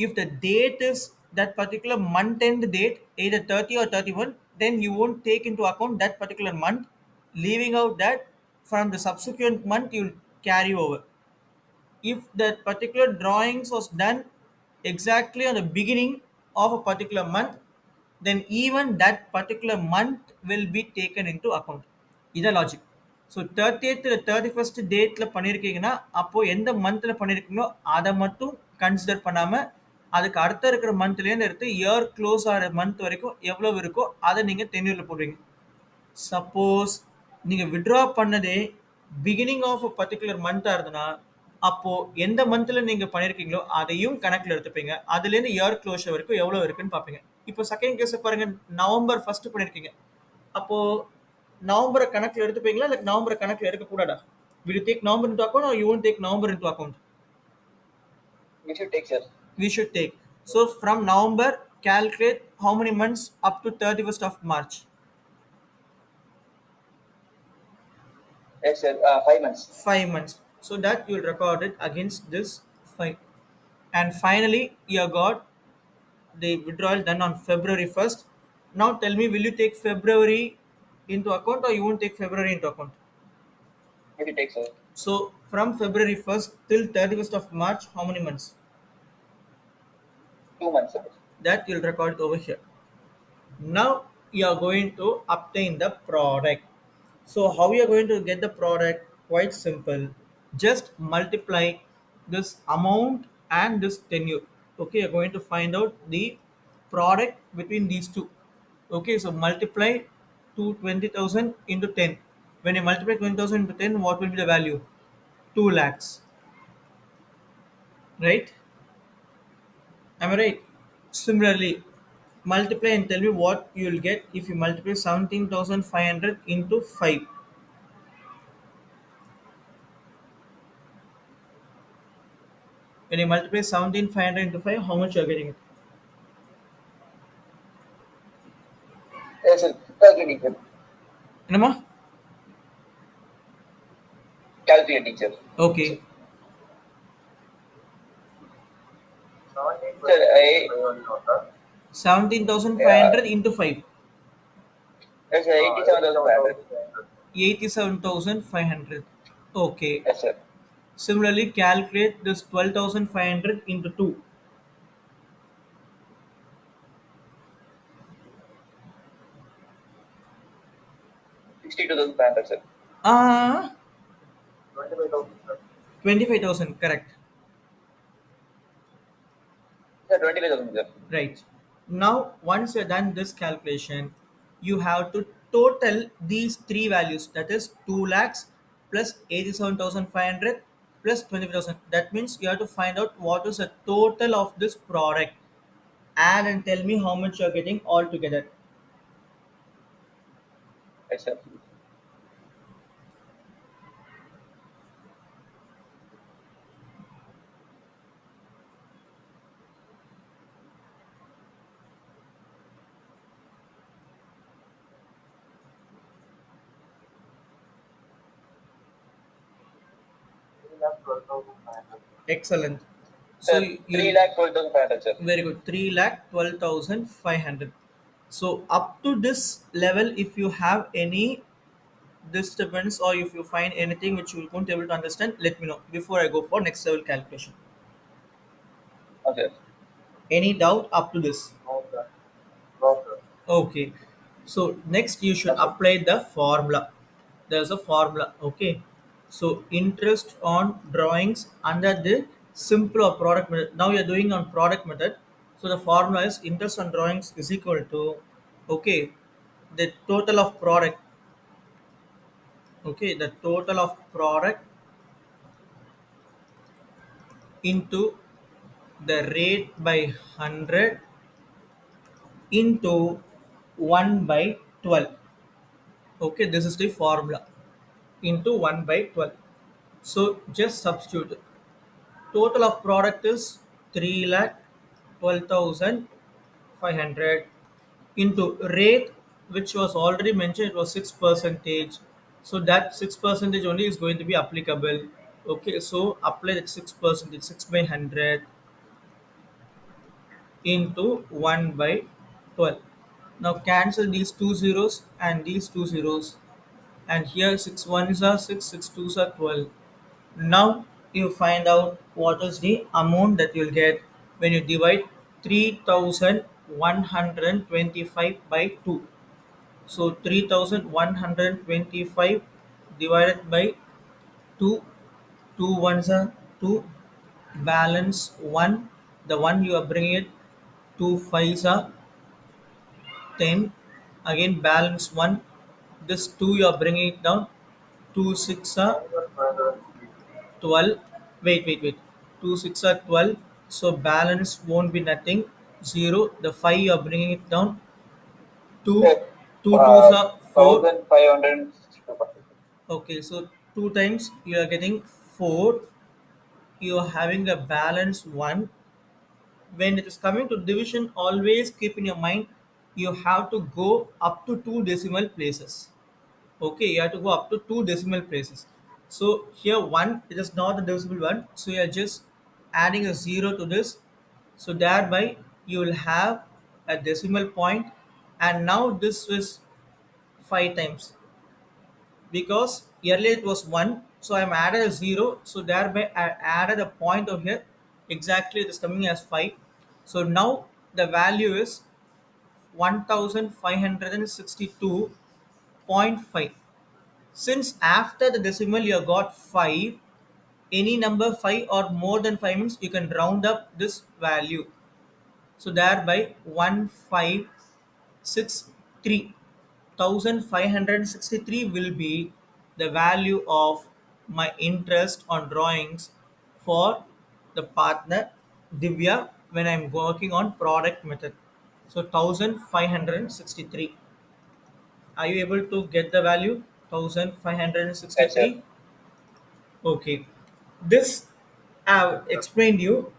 If the date is that particular month end date, either 30 or 31, then you won't take into account that particular month, leaving out that from the subsequent month you'll carry over. If that particular drawings was done exactly on the beginning of a particular month, then even that particular month will be taken into account. This is logic. So 30th 31st டேட்டில் பண்ணியிருக்கீங்கன்னா அப்போது எந்த மந்தில் பண்ணியிருக்கீங்களோ அதை மட்டும் consider பண்ணாமல் அதுக்கு அடுத்த இருக்கிற மந்த்லேருந்து எடுத்து இயர் க்ளோஸ் ஆகிற மந்த் வரைக்கும் எவ்வளோ இருக்கோ அதை நீங்கள் டென்யூரில் போடுவீங்க. சப்போஸ் நீங்கள் வித்ட்ரா பண்ணதே பிகினிங் ஆஃப் அ பர்டிகுலர் மந்த்தாக இருந்ததுன்னா அப்போது எந்த மந்தில் நீங்கள் பண்ணியிருக்கீங்களோ அதையும் கணக்கில் எடுத்துப்பீங்க. அதுலேருந்து இயர் க்ளோஷர் வரைக்கும் எவ்வளோ இருக்குன்னு பார்ப்பீங்க. இப்போ செகண்ட் கேஸை பாருங்கள், நவம்பர் ஃபஸ்ட்டு பண்ணியிருக்கீங்க. அப்போது நவம்பரை கணக்கில் எடுத்துப்பீங்களா இல்லை நவம்பரை கணக்கில் எடுக்கக்கூடாதா? Will you take November into account or you won't take November into account? We should take, sir. We should take. So from November, calculate how many months up to 31st of March. Yes, sir. 5 months. 5 months. So that you'll record it against this 5. And finally, you got the withdrawal done on February 1st. Now tell me, will you take February into account or you won't take February into account? We should take, sir. So from February 1st till 31st of March, how many months? 2 months, sir. That you'll record over here. Now you are going to obtain the product. So how you are going to get the product? Quite simple. Just multiply this amount and this tenure. Okay, you're going to find out the product between these two. Okay, so multiply to 20,000 into 10. When you multiply 20,000 into 10, what will be the value? 2 lakhs. Right? Am I right? Similarly, multiply and tell me what you will get if you multiply 17,500 into 5. When you multiply 17,500 into 5, how much you are getting it? Yes, sir. Calculating, sir. Enema? Calculating, sir. Okay. Sir, 17,500 into 5. yes, sir. 87,500. 87,500. Okay. Yes, sir. Similarly, calculate this 12,500 into 2. 62,500, sir. Ah, 25,000, sir. 25,000. Correct. Sir, 25,000, sir. Right. Now, once you're done this calculation, you have to total these three values. That is 2 lakhs plus 87,500 plus 25,000. That means you have to find out what is the total of this product. Add and tell me how much you're getting altogether. Yes, sir. Excellent. So Sir, 3 you'll lakh 12,500, sir. very good. 3,12,500. So up to this level, if you have any disturbance or if you find anything which you won't able to understand, let me know before I go for next level calculation. Okay. Any doubt up to this? Okay. So next you should Yes, sir. apply the formula. There's a formula. Okay. So interest on drawings under the simple or product method. Now you're doing on product method. So the formula is interest on drawings is equal to, okay, the total of product. Okay, the total of product into the rate by 100 into 1 by 12. Okay, this is the formula into 1 by 12. So just substitute. Total of product is 3 lakh 12,500 into rate, which was already mentioned, it was 6 percentage. So that 6 percentage only is going to be applicable. Okay, so apply that 6 percentage, 6 by 100 into 1 by 12. Now cancel these two zeros and these two zeros, and here 6 ones are 6, 6 twos are 12. Now you find out what is the amount that you'll get when you divide 3,125 by 2. So 3,125 divided by 2, 2 ones are 2, balance 1, the one you are bringing it, 2 fives are 10, again balance 1, this 2 you are bringing it down, 2 6 are 12, wait, 2 6 are 12, so balance won't be nothing, 0, the 5 you are bringing it down, 2, Sir, 2 twos are 4, 1,562 percent. okay, so 2 times you are getting 4, you are having a balance 1. When it is coming to division, always keep in your mind you have to go up to 2 decimal places. Okay, you have to go up to 2 decimal places. So here 1, it is not a decimal 1, so you are just adding a 0 to this, so thereby you will have a decimal point, and now this is 5 times, because earlier it was 1, so I'm added a 0, so thereby I added a point over here, exactly it is coming as 5. So now the value is 1562.5. Since after the decimal you have got 5, any number 5 or more than 5 means you can round up this value. So thereby 1563, 1563 will be the value of my interest on drawings for the partner Divya when I'm working on product method. So 1563. Are you able to get the value? Yes, sir. 1563. Okay. This I've explained you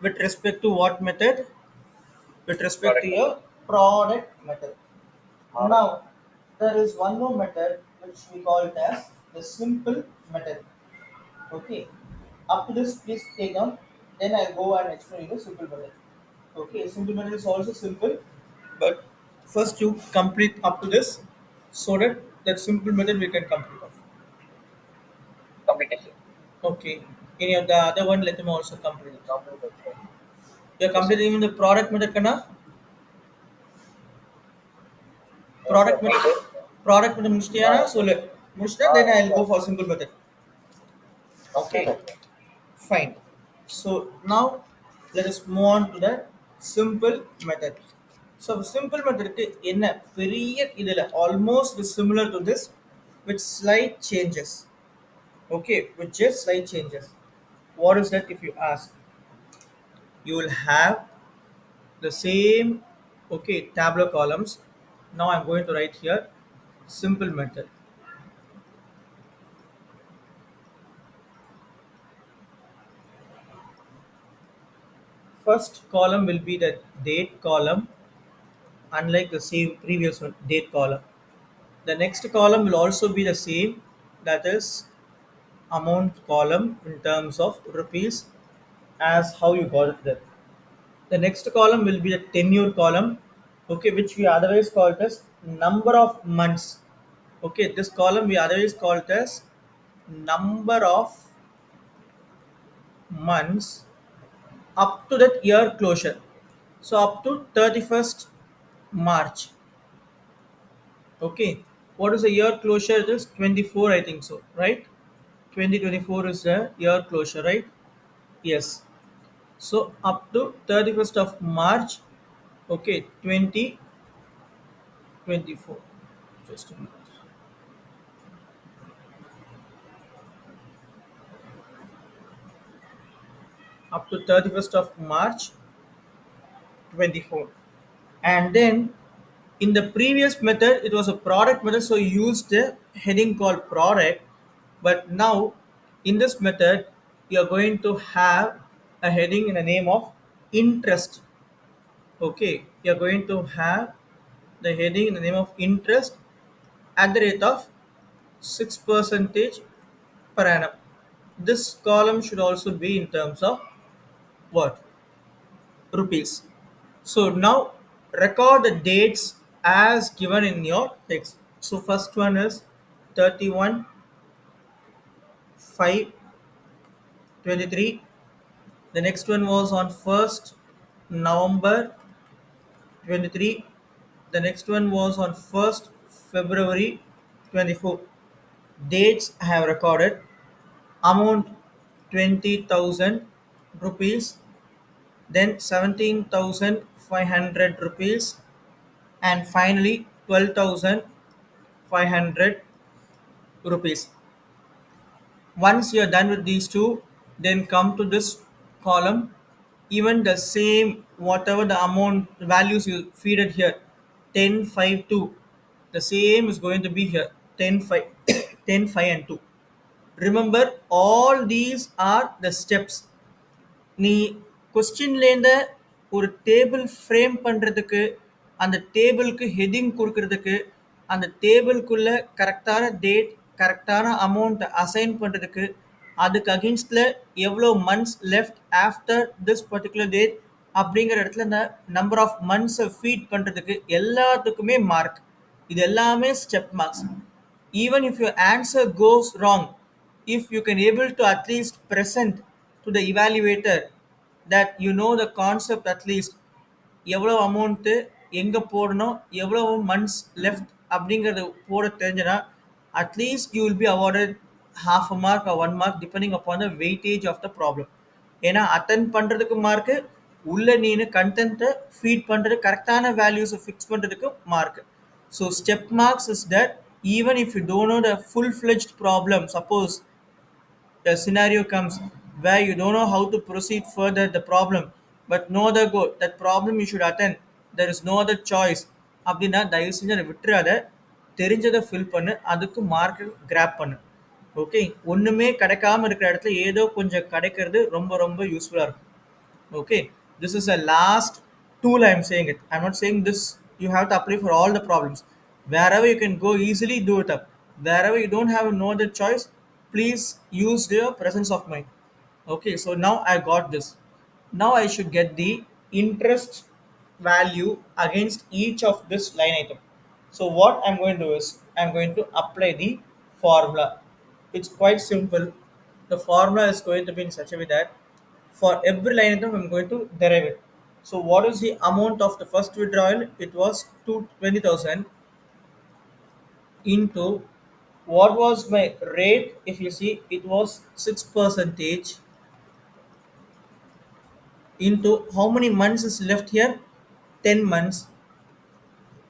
with respect to what method? With respect to Product method. your product method. Now, there is one more method which we call it as the simple method. Okay. Up to this, please take down. Then I'll go and explain you the simple method. Okay, simple method is also simple, but first you complete up to this so that simple method we can complete off. Completion. Okay. Any of the other one, let them also complete it. You're Yes, sir. completing even the product method, kana? Product No, method, sir. product method முடிச்சிட்டியானா சொல்லு. முடிச்சிட்டா then I'll go for simple method. Okay, Okay. fine. So now let us move on to the simple method. So simple method என்ன பெரிய இதில் almost similar to this with slight changes. Okay, with just slight changes. What is that if you ask? You will have the same, okay, tabular columns. Now I'm going to write here simple method. First column will be the date column, unlike the same previous one, date column. The next column will also be the same, that is amount column in terms of rupees as how you got it there. The next column will be the tenure column, okay, which we otherwise call it as number of months. Okay, this column we otherwise call it as number of months up to that year closure. So up to 31st March. Okay. What is the year closure? It is 24, I think so, right? 2024 is the year closure, right? Yes. So up to 31st of March, okay, 2024. Just a minute. Up to 31st of March 24. And then in the previous method, it was a product method, so you used a heading called product. But now in this method, you are going to have a heading in the name of interest. Okay, you are going to have the heading in the name of interest at the rate of 6 percentage per annum. This column should also be in terms of what? Rupees. So now record the dates as given in your text. So first one is 31 5 23. The next one was on 1st November 23. The next one was on 1st February 24. Dates I have recorded. Amount 20,000 rupees, then 17,500 rupees, and finally 12,500 rupees. Once you're done with these two, then come to this column. Even the same, whatever the amount values you feed it here, 10, 5, 2, the same is going to be here, 10, 5, 10, 5, and 2. Remember, all these are the steps. நீ கொஸ்டின்லேருந்து ஒரு table frame பண்ணுறதுக்கு, அந்த டேபிளுக்கு heading கொடுக்கறதுக்கு, அந்த டேபிளுக்குள்ள கரெக்டான date, கரெக்டான amount assign பண்ணுறதுக்கு, அதுக்கு அகெயின்ஸ்டில் எவ்வளோ months left after this particular date அப்படிங்கிற இடத்துல இந்த நம்பர் ஆஃப் மந்த்ஸை ஃபீட் பண்ணுறதுக்கு எல்லாத்துக்குமே மார்க். இது எல்லாமே step marks. Even if your answer goes wrong, if you can able to at least present to the evaluator that you know the concept at least, எவ்வளோ amount எங்கே போடணும், எவ்வளோ months left அப்படிங்கிறது போட தெரிஞ்சனா, at least you will be awarded half a mark or 1 mark depending upon the weightage of the problem. ஏன்னா attempt பண்ணுறதுக்கு mark, உள்ள நீனு கண்டென்ட்டை ஃபீட் பண்ணுறது, கரெக்டான வேல்யூஸை ஃபிக்ஸ் பண்ணுறதுக்கு mark. So step marks is that even if you don't know the full-fledged problem, suppose a scenario comes where you don't know how to proceed further the problem, but no other go, that problem you should attend, there is no other choice அப்படின்னா தயவு செஞ்சு அதை விட்டுறாத, தெரிஞ்சதை fill பண்ணு, அதுக்கு mark graph பண்ணு. Okay, ஒன்றுமே கிடைக்காம இருக்கிற இடத்துல ஏதோ கொஞ்சம் கிடைக்கிறது ரொம்ப ரொம்ப யூஸ்ஃபுல்லாக இருக்கும். Okay, this is a last tool I am saying it. I'm not saying this you have to apply for all the problems. Wherever you can go easily, do it up. Wherever you don't have no other choice, please use your presence of mind. Okay, so now I got this. Now I should get the interest value against each of this line item. So what I'm going to do is I'm going to apply the formula. It's quite simple. The formula is going to be in such a way that for every line item I'm going to derive it. So what is the amount of the first withdrawal? It was 20,000 into what was my rate. If you see, it was 6 percentage into how many months is left here, 10 months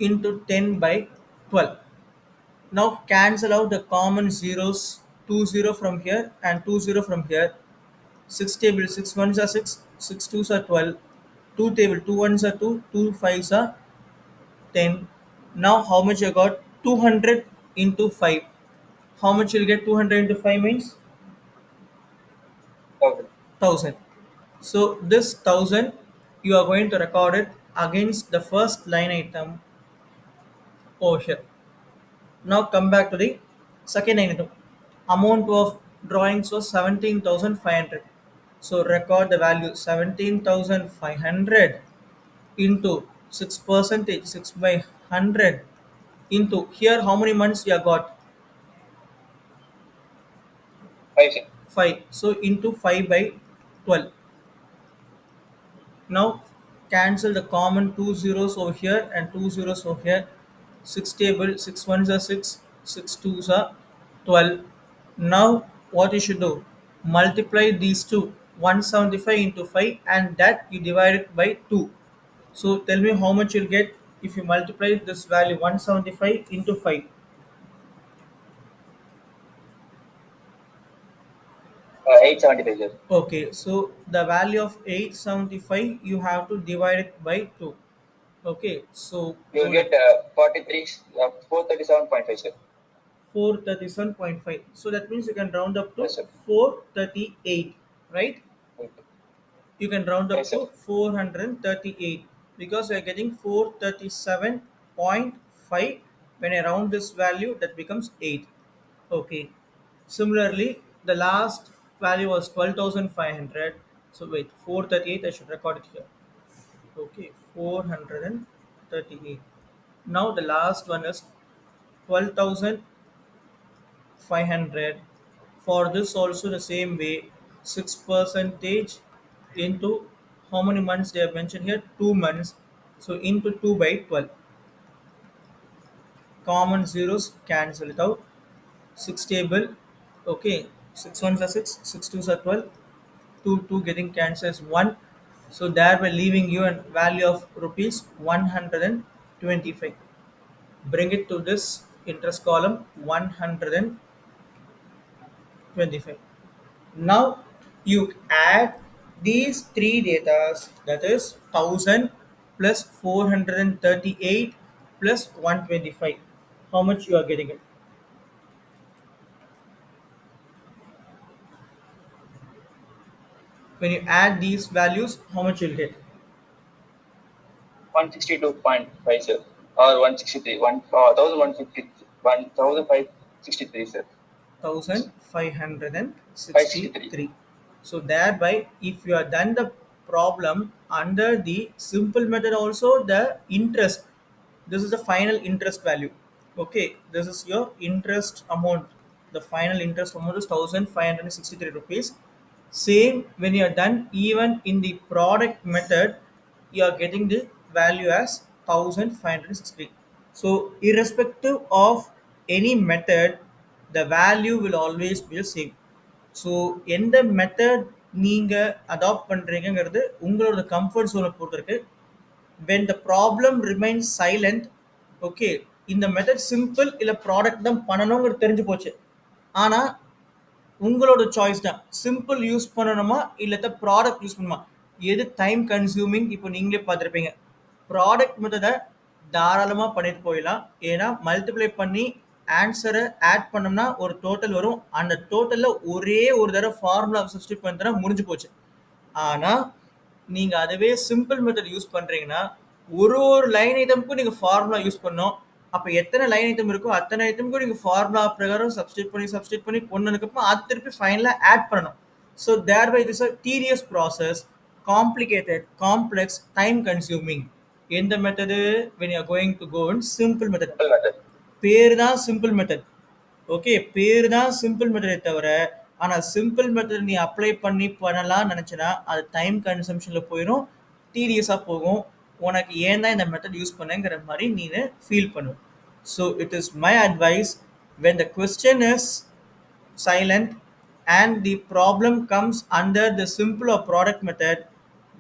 into 10 by 12. Now cancel out the common zeros, 2 0 from here and 2 0 from here. 6 table, 6 ones are 6, 6 twos are 12. 2 table, 2 ones are 2, 2 fives are 10. Now how much you got? 200 into 5. How much you'll get? 200 into 5 means 1000. 1000. So this 1000 you are going to record it against the first line item over here. Now come back to the second line item. Amount of drawings was 17,500. So record the value 17,500 into 6 percentage 6 by 100 into here how many months you have got 5, sir. 5, so into 5 by 12. Now cancel the common two zeros over here and two zeros over here. 6 table, 6 ones are 6, 6 twos are 12. Now what you should do? Multiply these two 175 into 5 and that you divide it by 2. So tell me how much you'll get if you multiply this value 175 into 5. 875, sir. Okay, so the value of 875 you have to divide it by 2. Okay, so You will do that. get 43, 437.5, sir. 437.5. So that means you can round up to Yes, sir. 438, right? Okay. You can round Yes, up sir. to 438 because you are getting 437.5. When I round this value, that becomes 8. Okay. Similarly, the last value was 12,500. So wait, 438, I should record it here. Okay, 438. Now the last one is 12,500. For this also the same way, 6 percentage into how many months they have mentioned here, 2 months. So into 2 by 12. Common zeros cancel it out. 6 table, okay, 6 ones are 6, 6 twos are 12, 2 getting cancelled as 1. So thereby leaving you a value of rupees 125. Bring it to this interest column 125. Now you add these three datas, that is 1000 plus 438 plus 125. How much you are getting it? When you add these values, how much you'll get? 162.5, sir. Or 163, 1,150, 1,563, sir. 563. 1563. So thereby if you are done the problem under the simple method also the interest, this is the final interest value. Okay, this is your interest amount. The final interest amount is 1563 rupees. Same when you are done even in the product method, you are getting the value as 1560. So irrespective of any method, the value will always be the same. So எந்த method நீங்கள் adapt பண்ணுறீங்கிறது உங்களோட comfort ஜோனை பொறுத்து இருக்கு. when the problem remains silent, okay, இந்த method simple இல்லை product தான் பண்ணணுங்கிறது தெரிஞ்சு போச்சு. ஆனால் உங்களோட சாய்ஸ் தான் சிம்பிள் யூஸ் பண்ணணுமா இல்லத்த ப்ராடக்ட் யூஸ் பண்ணுமா, எது டைம் கன்சியூமிங். இப்போ நீங்களே பார்த்துருப்பீங்க ப்ராடக்ட் மெத்தடை தாராளமாக பண்ணிட்டு போயிடலாம். ஏன்னா மல்டிப்ளை பண்ணி ஆன்சரை ஆட் பண்ணோம்னா ஒரு டோட்டல் வரும். அந்த டோட்டலில் ஒரே ஒரு தடவை ஃபார்முலா சப்ஸ்டியூட் பண்ணி முடிஞ்சு போச்சு. ஆனால் நீங்கள் அதுவே சிம்பிள் மெத்தட் யூஸ் பண்ணுறீங்கன்னா ஒரு ஒரு லைன் ஐட்டமுக்கும் நீங்கள் ஃபார்முலா யூஸ் பண்ணோம். அப்போ எத்தனை லைன் ஐட்டம் இருக்கோ அத்தனை ஐட்டமுக்கும் நீங்கள் ஃபார்முலா பிரகாரம் சப்ஸ்டியூட் பண்ணி கொண்டதுக்கப்புறம் அது திருப்பி ஃபைனலாக ஆட் பண்ணணும். So thereby this a tedious process, complicated, complex, time consuming. எந்த method when you are going to go in simple method. Simple method. பேர் தான் சிம்பிள் மெத்தட். ஓகே, பேர் தான் சிம்பிள் மெத்தடே தவிர ஆனால் சிம்பிள் மெத்தட் நீ அப்ளை பண்ணலாம்னு நினச்சினா அது டைம் கன்சம்ஷனில் போயிடும், டீரியஸாக போகும். உனக்கு ஏன் தான் இந்த மெத்தட் யூஸ் பண்ணேங்கிற மாதிரி நீ ஃபீல் பண்ணும். So it is my advice, when the question is silent and the problem comes under the simple or product method,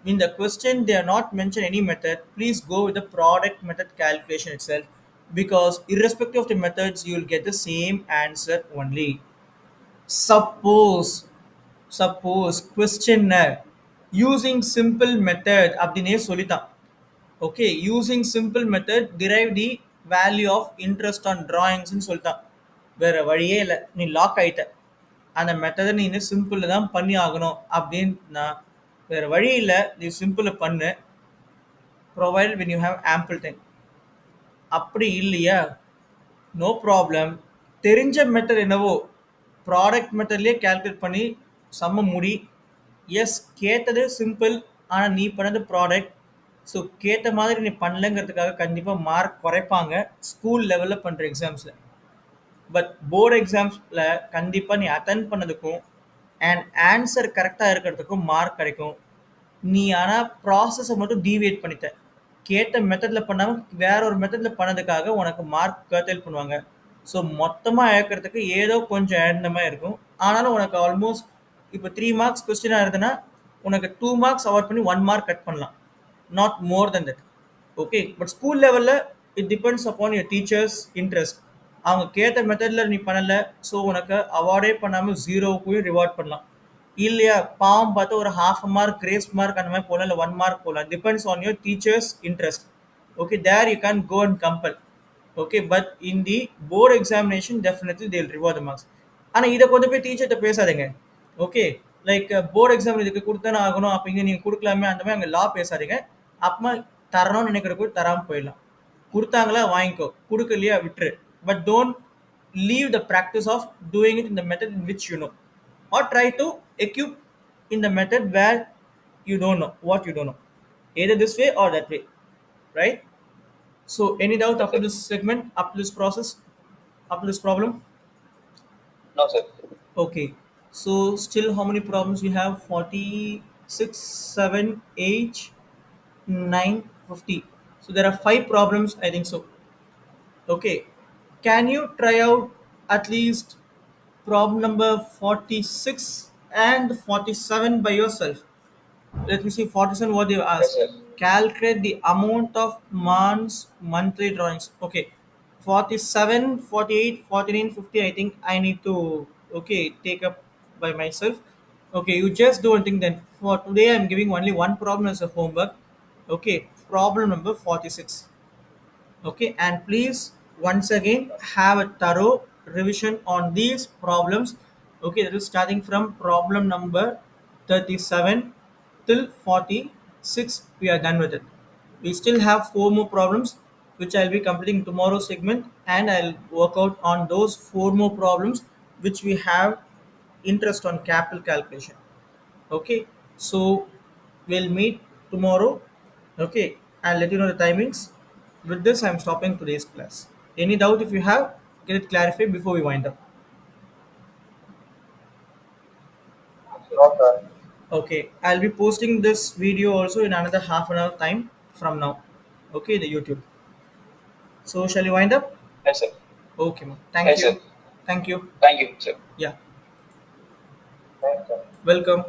in the question they are not mention any method, please go with the product method calculation itself, because irrespective of the methods you will get the same answer only. Suppose questionnaire using simple method அப்படின்னே சொல்லிட்டான். Okay, using simple method derive the value of interest on டிராயிங்ஸ்னு சொல்லிட்டான். வேற வழியே இல்லை, நீ lock ஆயிட்ட. அந்த மெத்தடை நீ இன்னும் சிம்பிளில் தான் பண்ணி ஆகணும் அப்படின்னா வேற வழி இல்லை, நீ சிம்பிளில் பண்ணு, provide when you have ample time. அப்படி இல்லையா, நோ ப்ராப்ளம், தெரிஞ்ச மெத்தட் என்னவோ ப்ராடக்ட் மெத்தட்லேயே கால்குலேட் பண்ணி செம்ம முடி. எஸ், கேட்டது சிம்பிள். ஆனால் நீ பண்ணது ப்ராடக்ட். ஸோ கேட்ட மாதிரி நீ பண்ணலங்கிறதுக்காக கண்டிப்பாக மார்க் குறைப்பாங்க ஸ்கூல் லெவலில் பண்ணுற எக்ஸாம்ஸில். பட் போர்டு எக்ஸாம்ஸில் கண்டிப்பாக நீ அட்டன் பண்ணதுக்கும் அண்ட் ஆன்சர் கரெக்டாக இருக்கிறதுக்கும் மார்க் கிடைக்கும். நீ ஆனால் ப்ராசஸை மட்டும் டீவியேட் பண்ணிட்ட. கேட்ட மெத்தடில் பண்ணாமல் வேற ஒரு மெத்தடில் பண்ணதுக்காக உனக்கு மார்க் கர்டைல் பண்ணுவாங்க. ஸோ மொத்தமாக இழக்கிறதுக்கு ஏதோ கொஞ்சம் இழந்த மாதிரி இருக்கும். ஆனாலும் உனக்கு ஆல்மோஸ்ட் இப்போ 3 மார்க்ஸ் கொஸ்டினாக இருந்ததுன்னா உனக்கு 2 மார்க்ஸ் அவாய்ட் பண்ணி 1 மார்க் கட் பண்ணலாம். Not more than that. Okay, but school லெவலில் it depends upon your teachers interest. அவங்க கேட்ட மெத்தடில் நீ பண்ணலை, ஸோ உனக்கு அவார்டே பண்ணாமல் ஜீரோவுக்கும் ரிவார்ட் பண்ணலாம். இல்லையா, பாவம் பார்த்து ஒரு ஹாஃப் மார்க் கிரேஸ் மார்க் அந்த மாதிரி போகலாம், இல்லை 1 மார்க் போகலாம். Depends on your teachers interest. Okay, there you can go and compel. Okay, but in the board examination definitely they'll reward the marks. ஆனால் இதை கொண்டு போய் டீச்சர்கிட்ட பேசாதீங்க. ஓகே, லைக் போர்டு எக்ஸாம் இதுக்கு கொடுத்தானே ஆகணும், அப்போ இங்கே நீங்கள் கொடுக்கலாமே அந்த மாதிரி அங்கே லா பேசாதீங்க. அப்போ தரணும்னு நினைக்கிற கூட தராமல் போயிடலாம். கொடுத்தாங்களா வாங்கிக்கோ, கொடுக்கலையா விட்டுரு. But don't leave the practice of doing it in the method in which you know, or try to equip in the method where you don't know what you don't know, either this way or that way, right? So any doubt Yes, up to sir. this segment, up to this process, up to this problem? No, sir. Okay, so still how many problems we have? 46, 7, 8, 9, 50. So there are 5 problems, I think so. Okay, can you try out at least problem number 46 and 47 by yourself? Let me see 47 what they Yes, asked. sir. Calculate the amount of man's monthly drawings. Okay, 47, 48, 49, 50. I think I need to, okay, take up by myself. Okay, you just do one thing then. For today, I'm giving only one problem as a homework. Okay, problem number 46. Okay, and please once again have a thorough revision on these problems. Okay, that is starting from problem number 37 till 46. We are done with it. We still have 4 more problems which I'll be completing tomorrow's segment, and I'll work out on those 4 more problems which we have interest on capital calculation. Okay, so we'll meet tomorrow. Okay, I'll let you know the timings. With this, I'm stopping today's class. Any doubt if you have, get it clarified before we wind up. No, sir. Okay, I'll be posting this video also in another half an hour time from now. Okay, the YouTube. So shall you wind up? Yes, sir. Okay, ma'am. Thank Yes, sir. you. Thank you. Thank you, sir. Yeah, Thanks, sir. welcome.